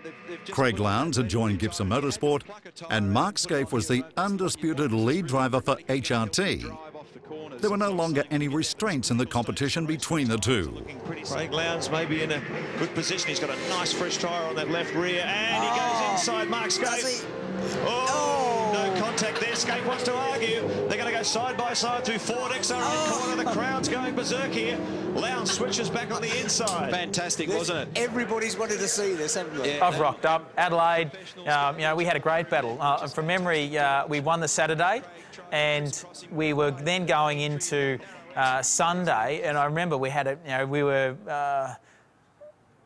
Speaker 3: Craig Lowndes had joined Gibson Motorsport, and Mark Skaife was the undisputed lead driver for HRT. There were no longer any restraints in the competition between the two.
Speaker 22: Craig Lowndes may be in a good position. He's got a nice fresh tyre on that left rear, and he goes inside Mark Skaife. No contact there. Skaife wants to argue. They're going to go side by side through Ford XR in corner. The crowd's going berserk here. Lowndes switches back on the inside.
Speaker 11: Fantastic, wasn't it?
Speaker 23: Everybody's wanted to see this, haven't they?
Speaker 24: Yeah. I've rocked up. Adelaide, we had a great battle. From memory, we won the Saturday, and we were then going into Sunday, and I remember we had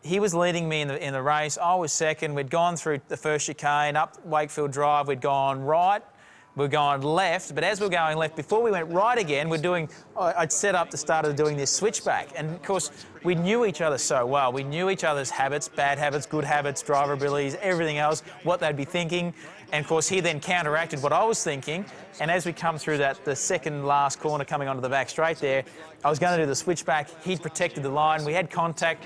Speaker 24: he was leading me in the race. I was second. We'd gone through the first chicane, up Wakefield Drive. We'd gone right. We're going left, but as we're going left, before we went right again, I'd set up to start doing this switchback. And of course, we knew each other so well. We knew each other's habits, bad habits, good habits, driver abilities, everything else, what they'd be thinking. And of course, he then counteracted what I was thinking. And as we come through the second last corner coming onto the back straight there, I was going to do the switchback. He'd protected the line. We had contact.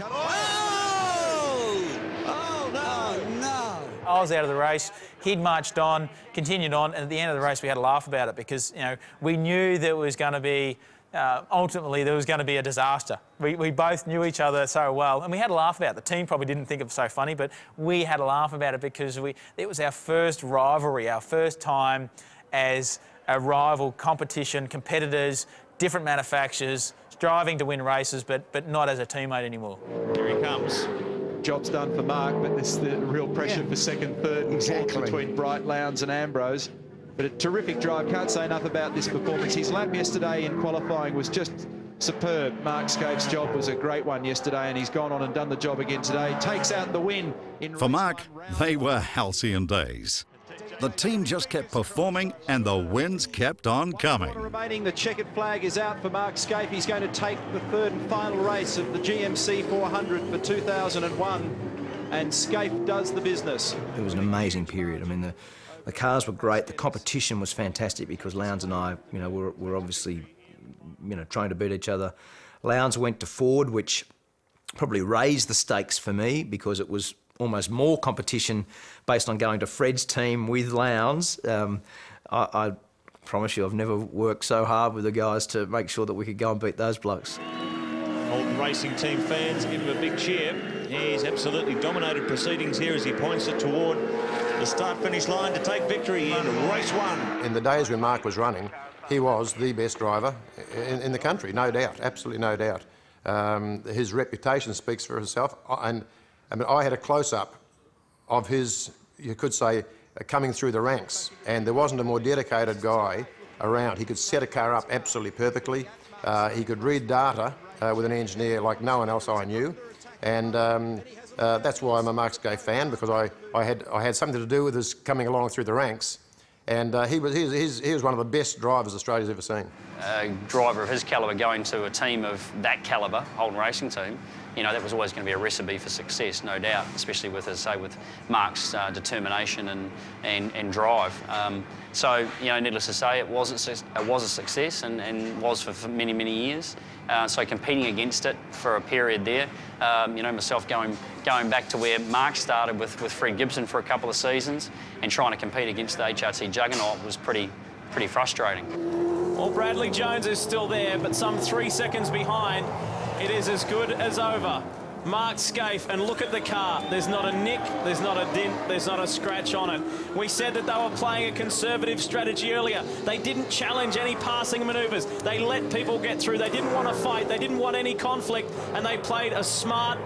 Speaker 24: I was out of the race. He'd marched on, continued on, and at the end of the race we had a laugh about it because we knew there was going to be ultimately there was going to be a disaster. We both knew each other so well, and we had a laugh about it. The team probably didn't think it was so funny, but we had a laugh about it because it was our first rivalry, our first time as a rival competition, competitors, different manufacturers, striving to win races, but not as a teammate anymore.
Speaker 22: Here he comes.
Speaker 11: Job's done for Mark, but there's the real pressure for second, third, and fourth between Bright, Lowndes and Ambrose. But a terrific drive. Can't say enough about this performance. His lap yesterday in qualifying was just superb. Mark Skaife's job was a great one yesterday, and he's gone on and done the job again today. Takes out the win.
Speaker 3: For Mark, they were halcyon days. The team just kept performing and the wins kept on coming.
Speaker 10: Remaining, the checkered flag is out for Mark Skaife. He's going to take the third and final race of the GMC 400 for 2001, and Skaife does the business.
Speaker 4: It was an amazing period. I mean, the cars were great. The competition was fantastic because Lowndes and I, you know, were obviously, you know, trying to beat each other. Lowndes went to Ford, which probably raised the stakes for me because it was almost more competition based on going to Fred's team with Lowndes. I promise you, I've never worked so hard with the guys to make sure that we could go and beat those blokes.
Speaker 22: Holden Racing Team fans give him a big cheer. He's absolutely dominated proceedings here as he points it toward the start-finish line to take victory in race 1.
Speaker 7: In the days when Mark was running, he was the best driver in the country, no doubt, absolutely no doubt. His reputation speaks for itself, and I mean, I had a close-up of his, you could say, coming through the ranks, and there wasn't a more dedicated guy around. He could set a car up absolutely perfectly. He could read data with an engineer like no one else I knew, and that's why I'm a Mark Skaife fan, because I had something to do with his coming along through the ranks, and he was one of the best drivers Australia's ever seen.
Speaker 13: A driver of his calibre going to a team of that calibre, Holden Racing Team, you know, that was always going to be a recipe for success, no doubt, especially with, as I say, with Mark's determination and drive. So, you know, needless to say, it was a success and was for many, many years. So competing against it for a period there, you know, myself going back to where Mark started with Fred Gibson for a couple of seasons and trying to compete against the HRT juggernaut was pretty frustrating.
Speaker 14: Well, Bradley Jones is still there, but some 3 seconds behind. It is as good as over. Mark Skaife, and look at the car. There's not a nick, there's not a dent, there's not a scratch on it. We said that they were playing a conservative strategy earlier. They didn't challenge any passing manoeuvres. They let people get through. They didn't want to fight. They didn't want any conflict, and they played a smart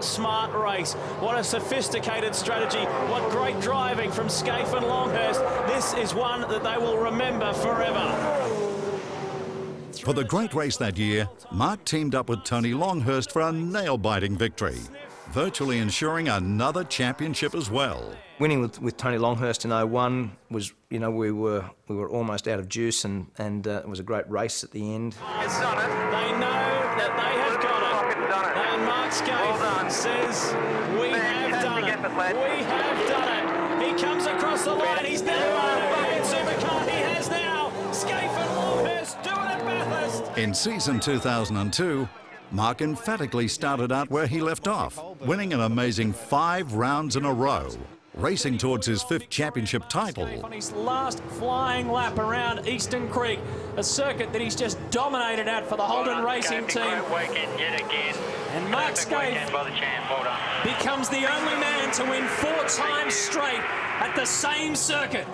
Speaker 14: race. What a sophisticated strategy. What great driving from Skaife and Longhurst. This is one that they will remember forever.
Speaker 3: For the great race that year, Mark teamed up with Tony Longhurst for a nail-biting victory, virtually ensuring another championship as well.
Speaker 4: Winning with Tony Longhurst in 01 was, you know, we were almost out of juice, and it was a great race at the end.
Speaker 14: It's done it. They know that they have got it. And Mark Skaife says, we have done it. We have done it. He comes across the line. He's never won a fucking supercar. He has now. Skaife and Longhurst do it at Bathurst.
Speaker 3: In season 2002, Mark emphatically started out where he left off, winning an amazing 5 rounds in a row, racing towards his 5th championship title.
Speaker 14: On his last flying lap around Eastern Creek, a circuit that he's just dominated at for the Holden Racing Team. And Mark Skaife becomes the only man to win 4 times straight at the same circuit.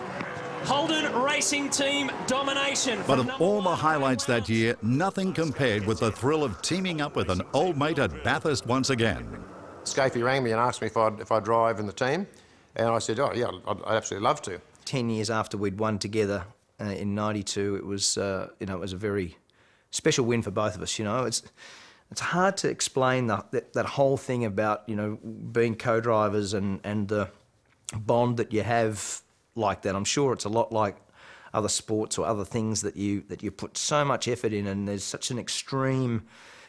Speaker 14: Holden Racing Team domination.
Speaker 3: But of all the highlights that year, nothing compared with the thrill of teaming up with an old mate at Bathurst once again.
Speaker 7: Skaife rang me and asked me if I'd drive in the team, and I said, oh yeah, I'd absolutely love to.
Speaker 4: 10 years after we'd won together in '92, it was, you know, it was a very special win for both of us. You know, it's hard to explain that whole thing about, you know, being co-drivers and the bond that you have like that. I'm sure it's a lot like other sports or other things that you put so much effort in, and there's such an extreme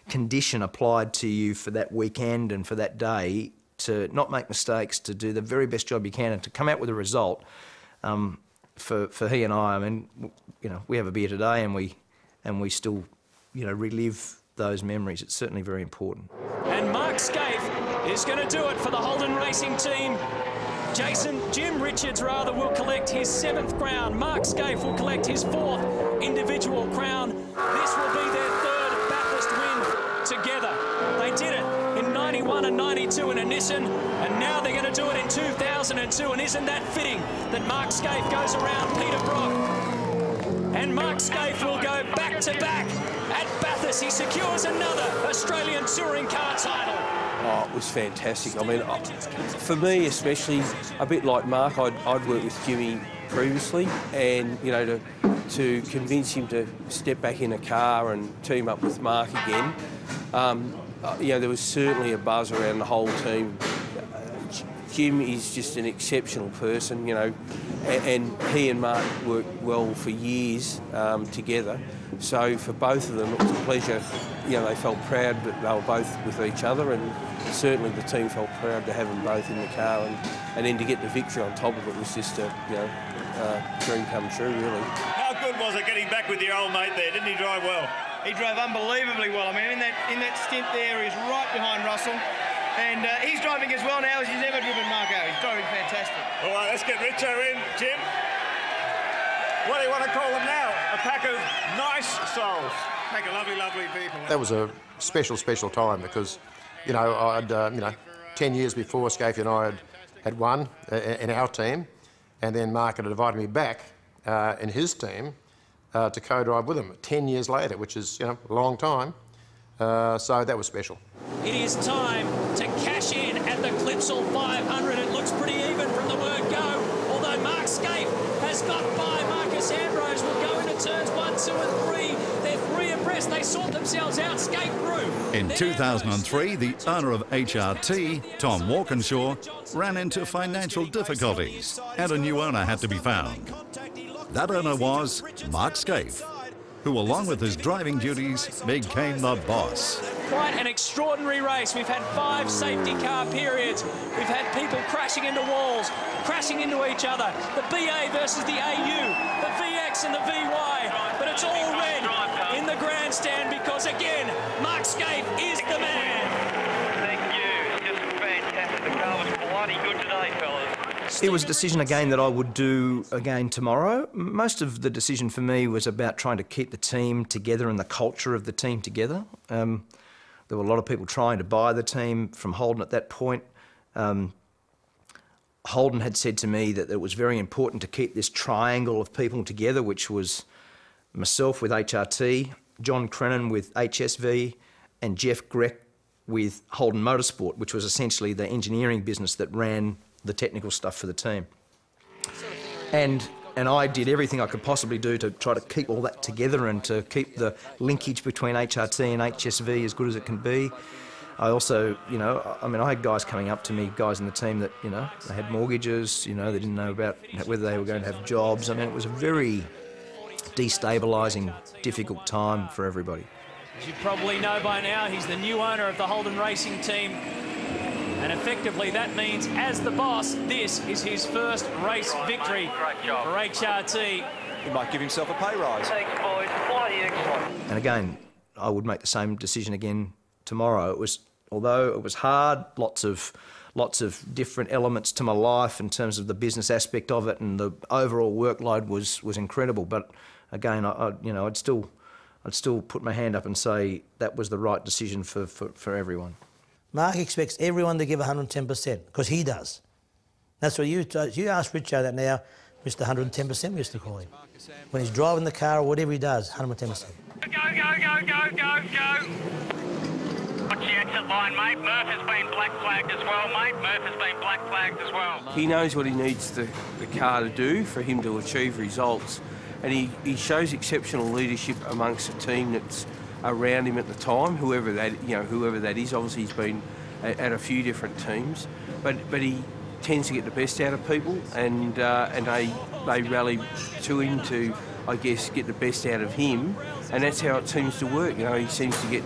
Speaker 4: condition applied to you for that weekend and for that day to not make mistakes, to do the very best job you can, and to come out with a result. For he and I mean, you know, we have a beer today and we still, you know, relive those memories. It's certainly very important.
Speaker 14: And Mark Skaife is going to do it for the Holden Racing Team. Jim Richards will collect his 7th crown. Mark Skaife will collect his 4th individual crown. This will be their 3rd Bathurst win together. They did it in '91 and '92 in a Nissan, and now they're going to do it in 2002. And isn't that fitting that Mark Skaife goes around Peter Brock? And Mark Skaife will go back-to-back at Bathurst. He secures another Australian touring car title.
Speaker 25: Oh, it was fantastic. I mean, for me especially, a bit like Mark, I'd worked with Jimmy previously, and, you know, to convince him to step back in a car and team up with Mark again, you know, there was certainly a buzz around the whole team. Jim is just an exceptional person, you know, and he and Mark worked well for years together. So for both of them, it was a pleasure. You know, they felt proud that they were both with each other, and certainly the team felt proud to have them both in the car, and then to get the victory on top of it was just a, you know, dream come true, really.
Speaker 22: How good was it getting back with your old mate there? Didn't he drive well?
Speaker 8: He drove unbelievably well. I mean, in that stint there, he's right behind Russell. And he's driving as well now as he's ever driven Marco. He's driving fantastic.
Speaker 22: All right, let's get Richo in, Jim. What do you want to call them now? A pack of nice souls. Pack of lovely, lovely people.
Speaker 7: That was a special, special time because, you know, I'd, 10 years before, Scafie and I had won in our team, and then Mark had invited me back in his team to co-drive with him 10 years later, which is, you know, a long time. So that was special.
Speaker 14: It is time to cash in at the Clipsal 500. It looks pretty even from the word go, although Mark Skaife has got by. Marcus Ambrose will go into turns 1, 2 and 3. They're 3 abreast. They sort themselves out. Skaife through.
Speaker 3: In 2003, the owner of HRT, Tom Walkinshaw, ran into financial difficulties and a new owner had to be found. That owner was Mark Skaife, who, along with his driving duties, became the boss.
Speaker 14: Quite an extraordinary race. We've had 5 safety car periods. We've had people crashing into walls, crashing into each other. The BA versus the AU, the VX and the VY. But it's all red in the grandstand because, again, Mark Skaife is the man.
Speaker 9: Thank you. Just fantastic. The car was bloody good today, fellas.
Speaker 4: It was a decision again that I would do again tomorrow. Most of the decision for me was about trying to keep the team together and the culture of the team together. There were a lot of people trying to buy the team from Holden at that point. Holden had said to me that it was very important to keep this triangle of people together, which was myself with HRT, John Crennan with HSV, and Jeff Grech with Holden Motorsport, which was essentially the engineering business that ran the technical stuff for the team. And I did everything I could possibly do to try to keep all that together and to keep the linkage between HRT and HSV as good as it can be. I also, you know, I mean, I had guys coming up to me, guys in the team that, you know, they had mortgages, you know, they didn't know about whether they were going to have jobs. I mean, it was a very destabilising, difficult time for everybody.
Speaker 14: As you probably know by now, he's the new owner of the Holden Racing team. And effectively that means, as the boss, this is his first race victory for HRT.
Speaker 10: He might give himself a pay rise.
Speaker 9: Thanks, boys. Bloody excellent.
Speaker 4: And again, I would make the same decision again tomorrow. It was, although it was hard, lots of different elements to my life in terms of the business aspect of it, and the overall workload was incredible. But again, I'd still put my hand up and say that was the right decision for everyone.
Speaker 5: Mark expects everyone to give 110%, because he does. That's what you ask Richo that now, Mr. 110%, we used to call him. When he's driving the car or whatever he does, 110%.
Speaker 9: Go, go, go, go, go, go. Watch the exit line, mate. Murph has been black flagged as well, mate. Murph has been black flagged as well.
Speaker 25: He knows what he needs the car to do for him to achieve results, and he shows exceptional leadership amongst a team that's around him at the time, whoever that is. Obviously, he's been at a few different teams, but he tends to get the best out of people, and they rally to him to, I guess, get the best out of him, and that's how it seems to work. You know, he seems to get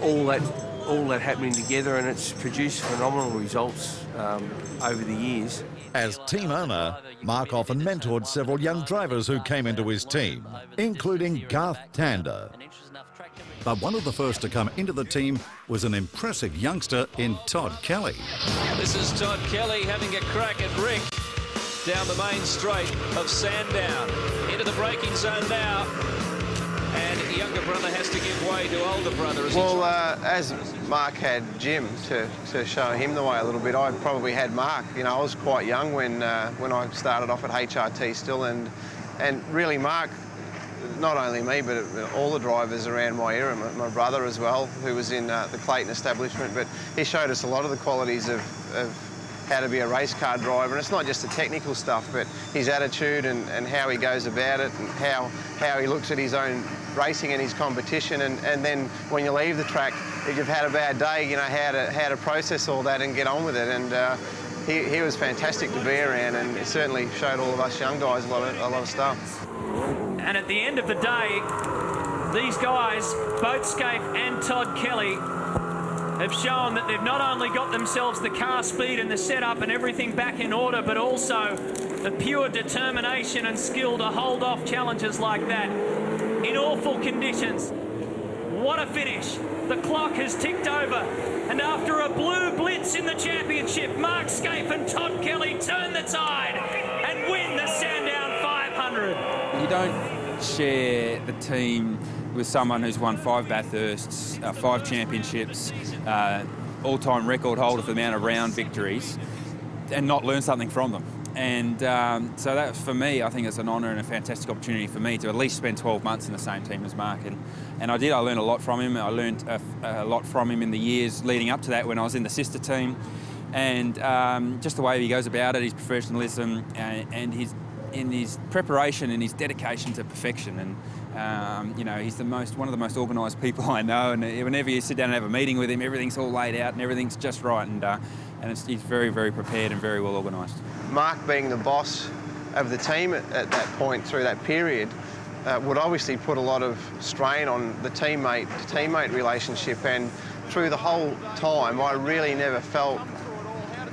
Speaker 25: all that happening together, and it's produced phenomenal results over the years.
Speaker 3: As team owner, Mark often mentored several young drivers who came into his team, including Garth Tander. But one of the first to come into the team was an impressive youngster in Todd Kelly.
Speaker 14: This is Todd Kelly having a crack at Rick down the main straight of Sandown. Into the braking zone now. And younger brother has to give way to older brother.
Speaker 15: As Mark had Jim to show him the way a little bit, I probably had Mark. You know, I was quite young when I started off at HRT still, and really Mark, not only me, but all the drivers around my era, my brother as well, who was in the Clayton establishment, but he showed us a lot of the qualities of how to be a race car driver. And it's not just the technical stuff, but his attitude and how he goes about it, and how he looks at his own racing and his competition, and then when you leave the track, if you've had a bad day, you know, how to process all that and get on with it. And he was fantastic to be around, and it certainly showed all of us young guys a lot of stuff.
Speaker 14: And at the end of the day, these guys, both Skaife and Todd Kelly, have shown that they've not only got themselves the car speed and the setup and everything back in order, but also the pure determination and skill to hold off challenges like that in awful conditions. What a finish. The clock has ticked over, and after a blue blitz in the championship, Mark Skaife and Todd Kelly turn the tide and win the Sandown 500.
Speaker 2: You don't share the team with someone who's won 5 Bathursts, 5 championships, all-time record holder for the amount of round victories, and not learn something from them. And so that, for me, I think it's an honour and a fantastic opportunity for me to at least spend 12 months in the same team as Mark. And I did. I learned a lot from him. I learned a lot from him in the years leading up to that when I was in the sister team. And just the way he goes about it, his professionalism and his preparation and his dedication to perfection. And you know, he's one of the most organised people I know. And whenever you sit down and have a meeting with him, everything's all laid out and everything's just right. And he's very, very prepared and very well organised.
Speaker 15: Mark being the boss of the team at that point through that period would obviously put a lot of strain on the teammate relationship, and through the whole time I really never felt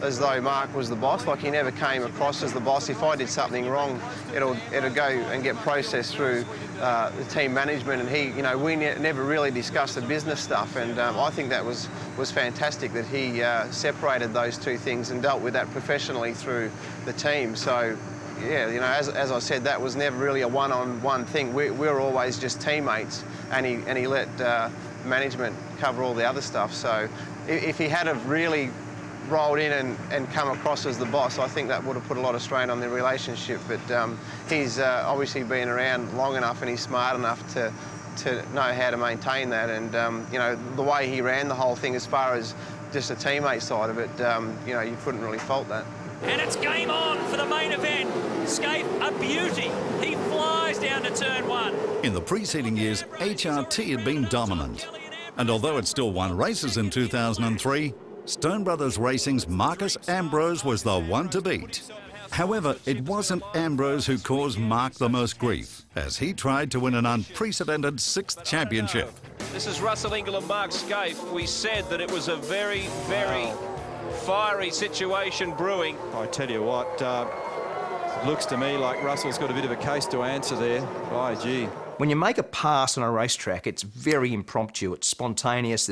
Speaker 15: as though Mark was the boss. Like, he never came across as the boss. If I did something wrong, it'll go and get processed through the team management, and he, you know, we never really discussed the business stuff. And I think that was fantastic that he separated those two things and dealt with that professionally through the team. So yeah, you know, as I said, that was never really a one-on-one thing. We were always just teammates, and he let management cover all the other stuff. So if he had have really rolled in and come across as the boss, I think that would have put a lot of strain on the relationship. But he's obviously been around long enough, and he's smart enough to know how to maintain that. And you know, the way he ran the whole thing, as far as just the teammate side of it, you know, you couldn't really fault that.
Speaker 14: And it's game on for the main event. Skaife, a beauty. He flies down to turn 1.
Speaker 3: In the preceding years, HRT had been dominant. And although it still won races in 2003, Stone Brothers Racing's Marcus Ambrose was the one to beat. However, it wasn't Ambrose who caused Mark the most grief, as he tried to win an unprecedented 6th championship.
Speaker 22: This is Russell Ingall and Mark Skaife. We said that it was a very, very fiery situation brewing.
Speaker 6: I tell you what, it looks to me like Russell's got a bit of a case to answer there. By gee.
Speaker 4: When you make a pass on a racetrack, it's very impromptu, it's spontaneous.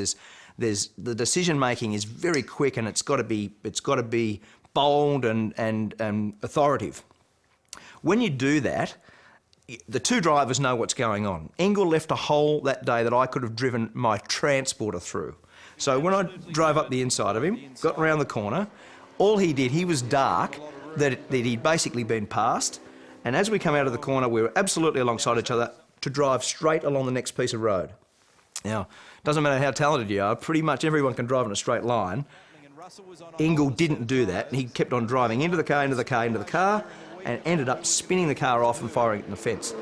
Speaker 4: There's the decision making is very quick, and it's got to be bold and authoritative. When you do that, the two drivers know what's going on. Ingall left a hole that day that I could have driven my transporter through. So when I drove up the inside of him, got around the corner, all he did, he was dark, that he'd basically been passed, and as we come out of the corner, we were absolutely alongside each other to drive straight along the next piece of road. Now, doesn't matter how talented you are, pretty much everyone can drive in a straight line. Ingall didn't do that, and he kept on driving into the car, into the car, into the car, and ended up spinning the car off and firing it in the fence.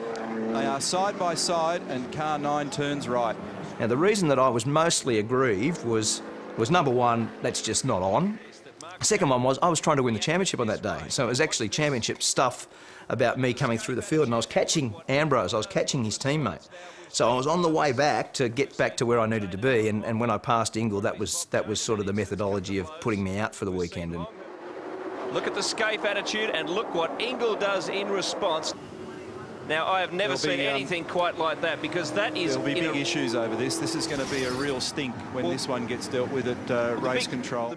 Speaker 6: They are side by side, and car 9 turns right.
Speaker 4: Now, the reason that I was mostly aggrieved was number one, that's just not on. The second one was I was trying to win the championship on that day. So it was actually championship stuff about me coming through the field, and I was catching Ambrose, I was catching his teammate. So I was on the way back to get back to where I needed to be, and when I passed Ingall, that was sort of the methodology of putting me out for the weekend. And
Speaker 22: look at the Skaife attitude, and look what Ingall does in response. Now, I have never seen anything quite like that, because that is...
Speaker 6: There'll be big issues over this. This is going to be a real stink when this one gets dealt with at race control.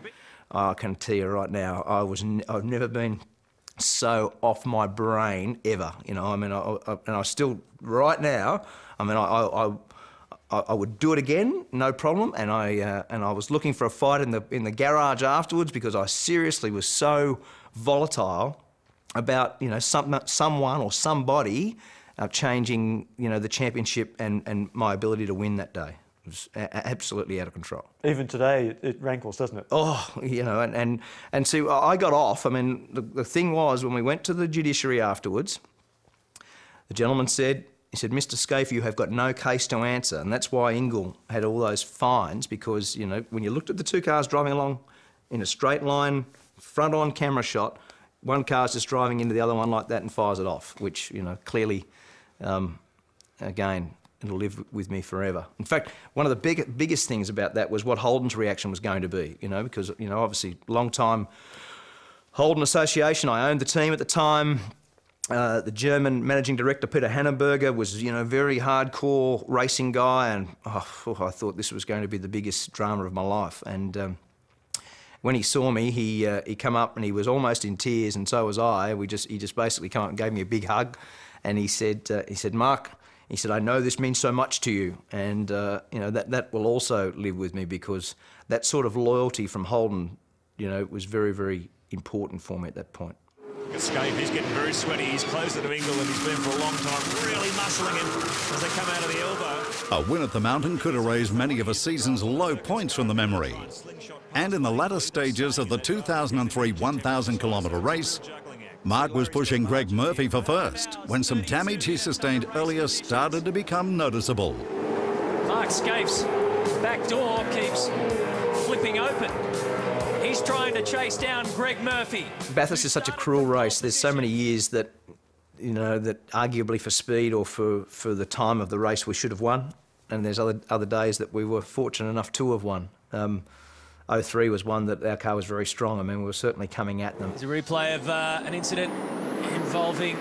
Speaker 4: I can tell you right now, I've never been so off my brain ever. You know, I mean, and I still right now. I mean, I would do it again, no problem. And I was looking for a fight in the garage afterwards, because I seriously was so volatile about, you know, someone or somebody changing, you know, the championship and my ability to win that day. It was absolutely out of control.
Speaker 16: Even today, it rankles, doesn't it?
Speaker 4: Oh, you know, and see, I got off. I mean, the thing was, when we went to the judiciary afterwards, the gentleman said, he said, Mr. Scaife, you have got no case to answer. And that's why Ingle had all those fines, because, you know, when you looked at the two cars driving along in a straight line, front-on camera shot, one car's just driving into the other one like that and fires it off, which, you know, clearly, again, it'll live with me forever. In fact, one of the biggest things about that was what Holden's reaction was going to be, you know, because, you know, obviously, long-time Holden Association, I owned the team at the time. The German managing director, Peter Hannenberger, was, you know, very hardcore racing guy, and I thought this was going to be the biggest drama of my life. And when he saw me, he come up and he was almost in tears, and so was I. He just basically came up and gave me a big hug, and he said, Mark, he said, I know this means so much to you, and you know, that will also live with me, because that sort of loyalty from Holden, you know, was very, very important for me at that point.
Speaker 22: Scaife, he's getting very sweaty. He's closer to Ingle than he's been for a long time, really muscling him as they come out of the elbow.
Speaker 3: A win at the Mountain could erase many of a season's low points from the memory. And in the latter stages of the 2003 1,000-kilometre race, Mark was pushing Greg Murphy for first when some damage he sustained earlier started to become noticeable.
Speaker 14: Mark Scaife's back door keeps flipping open. He's trying to chase down Greg Murphy.
Speaker 4: Bathurst is such a cruel race. There's so many years that, you know, that arguably for speed or for the time of the race we should have won, and there's other days that we were fortunate enough to have won. 03 was one that our car was very strong. I mean, we were certainly coming at them.
Speaker 14: There's a replay of an incident involving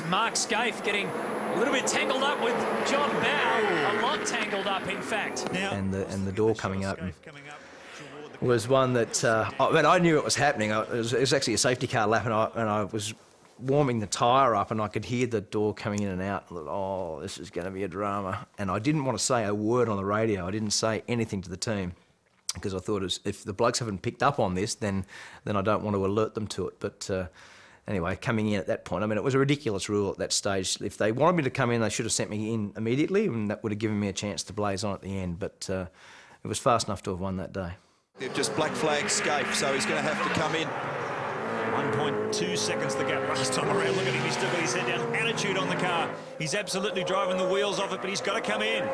Speaker 14: Mark Scaife getting a little bit tangled up with John Bowe, a lot tangled up, in fact.
Speaker 4: And the door coming open was one that, I knew it was happening. It was actually a safety car lap, and I was warming the tyre up, and I could hear the door coming in and out. I thought, oh, this is going to be a drama. And I didn't want to say a word on the radio. I didn't say anything to the team, because I thought, if the blokes haven't picked up on this, then I don't want to alert them to it. But anyway, coming in at that point, I mean, it was a ridiculous rule at that stage. If they wanted me to come in, they should have sent me in immediately, and that would have given me a chance to blaze on at the end. But it was fast enough to have won that day.
Speaker 10: They've just black flagged Scaife, so he's going to have to come in.
Speaker 22: 1.2 seconds the gap last time around. Look at him, he's still got his head down. Attitude on the car. He's absolutely driving the wheels off it, but he's got to come in.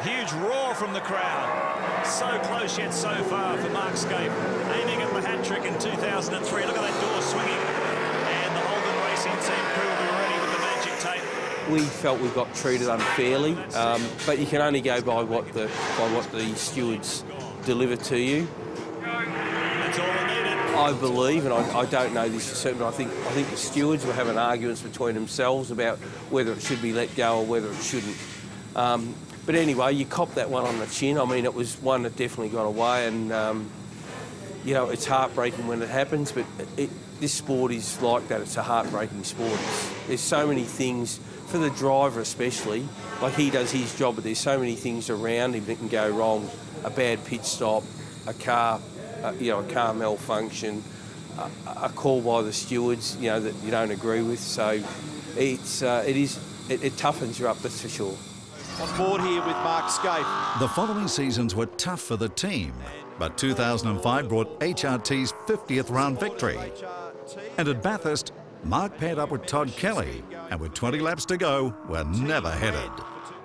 Speaker 22: Huge roar from the crowd. So close yet so far for Mark Scaife, aiming at the hat-trick in 2003. Look at that door swinging. And the Holden Racing team crew will be ready with the magic tape.
Speaker 25: We felt we got treated unfairly, but you can only go by what the stewards deliver to you.
Speaker 22: That's all I needed.
Speaker 25: I believe, and I don't know this for certain, but I think the stewards were having arguments between themselves about whether it should be let go or whether it shouldn't. But anyway, you cop that one on the chin. I mean, it was one that definitely got away, and you know, it's heartbreaking when it happens, but this sport is like that. It's a heartbreaking sport. There's so many things, for the driver especially, like he does his job, but there's so many things around him that can go wrong. A bad pit stop, a car malfunction, a call by the stewards, you know, that you don't agree with. So it toughens you up, that's for sure.
Speaker 10: On board here with Mark Scaife.
Speaker 3: The following seasons were tough for the team, but 2005 brought HRT's 50th round victory. And at Bathurst, Mark paired up with Todd Kelly, and with 20 laps to go, were never headed.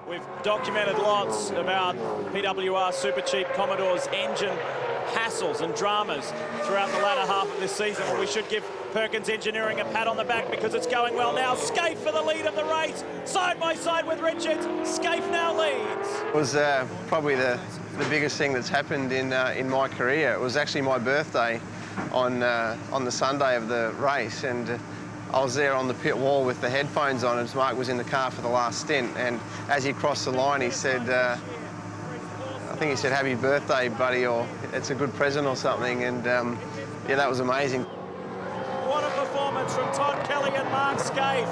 Speaker 22: We've documented lots about PWR Super Cheap Commodore's engine hassles and dramas throughout the latter half of this season. Well, we should give Perkins Engineering a pat on the back because it's going well now. Scaife for the lead of the race, side by side with Richards. Scaife now leads.
Speaker 15: It was probably the biggest thing that's happened in my career. It was actually my birthday on the Sunday of the race, and I was there on the pit wall with the headphones on as Mark was in the car for the last stint, and as he crossed the line he said, I think he said, happy birthday, buddy, or it's a good present or something, and yeah, that was amazing.
Speaker 22: What a performance from Todd Kelly and Mark Scaife.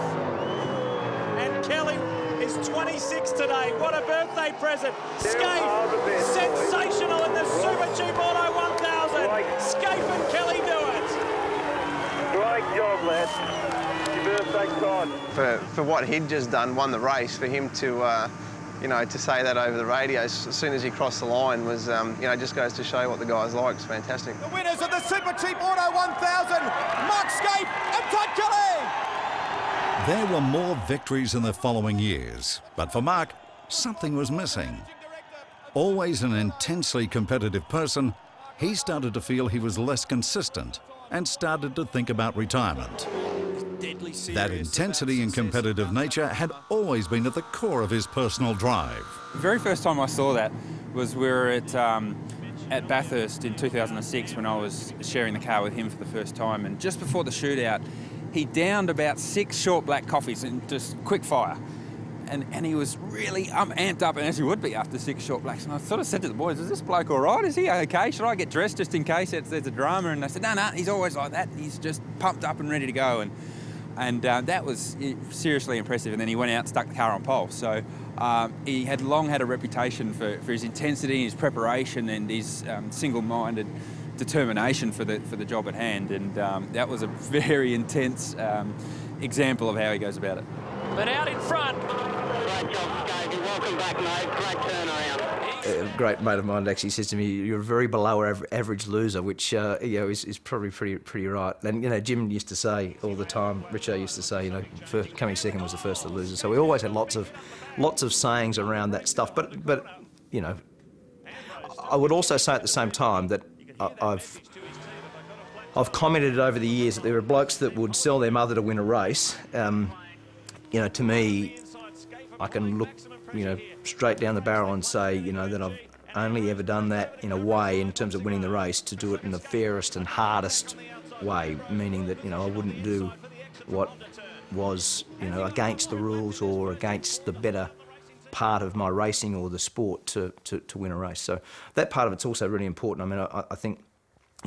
Speaker 22: And Kelly is 26 today. What a birthday present. Scaife, sensational in the Super Cheap Auto 1000. Scaife and Kelly do it.
Speaker 17: Great job, lad. Your birthday, Todd.
Speaker 15: For what he'd just done, won the race, for him to, you know, to say that over the radio as soon as he crossed the line was, you know, just goes to show what the guy's like. It's fantastic.
Speaker 10: The winners of the Super Cheap Auto 1000, Mark Scaife and Todd Kelly.
Speaker 3: There were more victories in the following years, but for Mark, something was missing. Always an intensely competitive person, he started to feel he was less consistent and started to think about retirement. That intensity and competitive nature had always been at the core of his personal drive.
Speaker 2: The very first time I saw that was we were at Bathurst in 2006 when I was sharing the car with him for the first time, and just before the shootout, he downed about 6 short black coffees in just quick fire. And he was really amped up, and as he would be after 6 short blacks. And I sort of said to the boys, is this bloke all right? Is he okay? Should I get dressed just in case there's a drama? And they said, no, he's always like that. He's just pumped up and ready to go. And that was seriously impressive. And then he went out and stuck the car on pole. So he had long had a reputation for his intensity, his preparation, and his single-minded determination for the job at hand. And that was a very intense example of how he goes about it.
Speaker 14: But out in front.
Speaker 9: Great job, Scavey. Welcome back, mate. Great turnaround.
Speaker 4: A great mate of mine actually says to me, "You're a very below average loser," which is probably pretty right. And Jim used to say all the time. Richo used to say, coming second was the first of the losers. So we always had lots of sayings around that stuff. But I would also say at the same time that I've commented over the years that there are blokes that would sell their mother to win a race. To me, I can look, straight down the barrel and say, that I've only ever done that in a way, in terms of winning the race, to do it in the fairest and hardest way, meaning that, I wouldn't do what was, against the rules or against the better part of my racing or the sport to win a race. So that part of it's also really important. I mean, I think,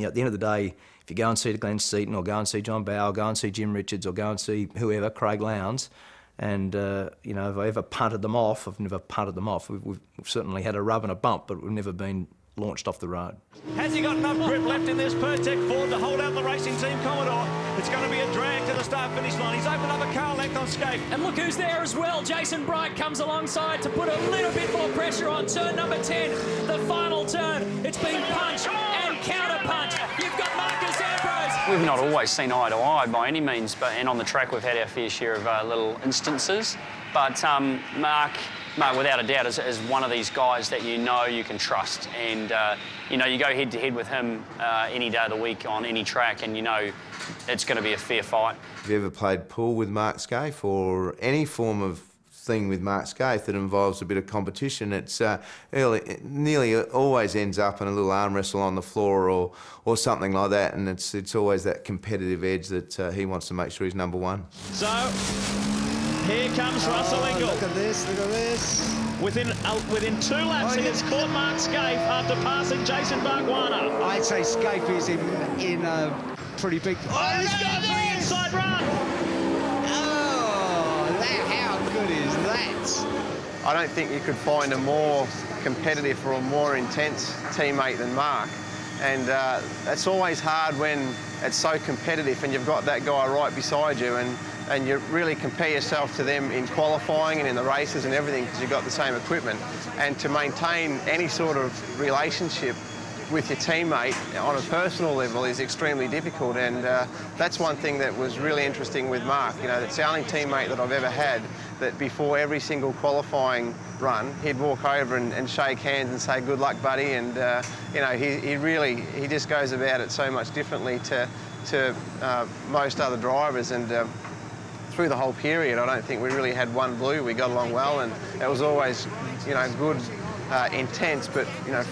Speaker 4: at the end of the day, if you go and see Glenn Seaton or go and see John Bowe, go and see Jim Richards or go and see whoever, Craig Lowndes, and, have I ever punted them off? I've never punted them off. We've certainly had a rub and a bump, but we've never been launched off the road.
Speaker 22: Has he got enough grip left in this Pertec Ford to hold out the Racing Team Commodore? It's going to be a drag to the start-finish line. He's opened up a car length on Scaife.
Speaker 14: And look who's there as well. Jason Bright comes alongside to put a little bit more pressure on turn number 10, the final turn. It's been punch and counter-punch. You've got Marcus Ambrose.
Speaker 13: We've not always seen eye to eye by any means, and on the track we've had our fair share of little instances. But Mark, without a doubt, is one of these guys that you can trust. And, you go head-to-head with him any day of the week on any track, and it's going to be a fair fight.
Speaker 1: Have you ever played pool with Mark Scaife or any form of thing with Mark Scaife that involves a bit of competition? It's it nearly always ends up in a little arm wrestle on the floor or something like that, and it's always that competitive edge that he wants to make sure he's number one.
Speaker 22: So here comes Russell Ingall.
Speaker 23: Look at this.
Speaker 22: Within 2 laps, he has caught Mark Scaife after passing Jason Bargwanna.
Speaker 23: I'd say Scaife is in a pretty big...
Speaker 22: Oh, he's gone for the inside run.
Speaker 23: How good is that?
Speaker 15: I don't think you could find a more competitive or a more intense teammate than Mark. And it's always hard when it's so competitive and you've got that guy right beside you, and you really compare yourself to them in qualifying and in the races and everything because you've got the same equipment. And to maintain any sort of relationship with your teammate on a personal level is extremely difficult, and that's one thing that was really interesting with Mark. It's the only teammate that I've ever had that before every single qualifying run, he'd walk over and shake hands and say, "Good luck, buddy," and he just goes about it so much differently to most other drivers, and through the whole period, I don't think we really had one blue. We got along well, and it was always, good, intense, but,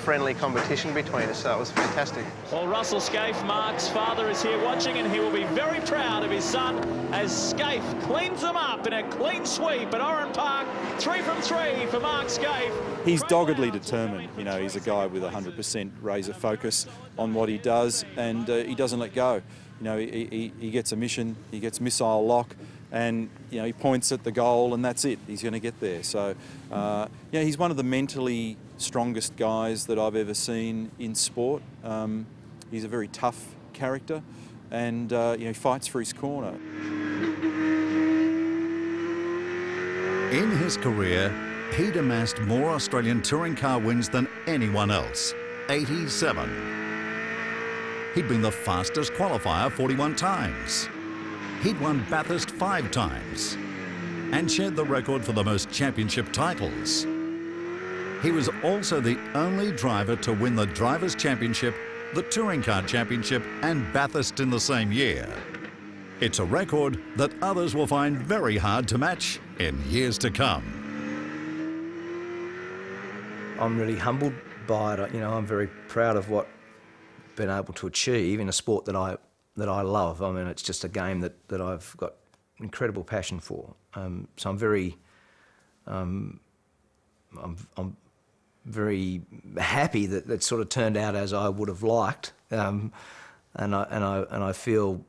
Speaker 15: friendly competition between us, so it was fantastic.
Speaker 22: Well, Russell Scaife, Mark's father, is here watching, and he will be very proud of his son as Scaife cleans them up in a clean sweep at Oran Park. 3 from 3 for Mark Scaife.
Speaker 6: He's doggedly determined. He's a guy with 100% razor focus on what he does, and he doesn't let go. He gets a mission, he gets missile lock, and he points at the goal, and that's it. He's going to get there. So, he's one of the mentally strongest guys that I've ever seen in sport. He's a very tough character, and he fights for his corner.
Speaker 3: In his career, he'd amassed more Australian touring car wins than anyone else, 87. He'd been the fastest qualifier 41 times. he'd won Bathurst 5 times and shared the record for the most championship titles. He was also the only driver to win the Drivers' Championship, the Touring Car Championship and Bathurst in the same year. It's a record that others will find very hard to match in years to come.
Speaker 4: I'm really humbled by it. You know, I'm very proud of what I've been able to achieve in a sport that I love. I mean, it's just a game that I've got incredible passion for. So I'm very, I'm very happy that it sort of turned out as I would have liked, and I feel,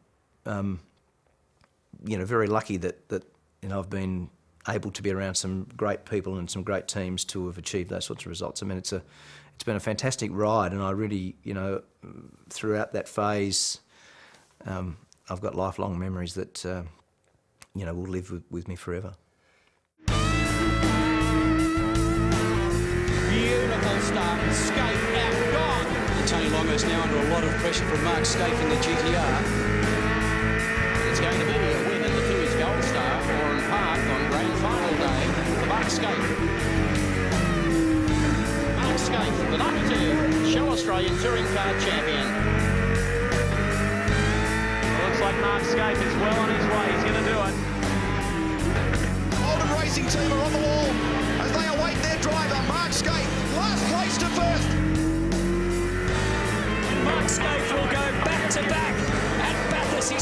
Speaker 4: you know, very lucky that you know, I've been able to be around some great people and some great teams to have achieved those sorts of results. I mean, it's been a fantastic ride, and I really, you know, throughout that phase, I've got lifelong memories that, you know, will live with me forever.
Speaker 12: Beautiful start. Skaife out, gone. And Tony Longo is now under a lot of pressure from Mark Skaife in the GTR. It's going to be a win in the Tooheys Gold Star or in Park on grand final day for Mark Skaife. Mark Skaife, the number 2 Shell Australian Touring Car Champion.
Speaker 22: Looks like Mark Skaife is well on his way. He's going to do it.
Speaker 10: Oldham Racing team are on the wall as they await their driver, Mark Skaife. Last place to first.
Speaker 14: Mark Skaife will go back to back at Bathurst. He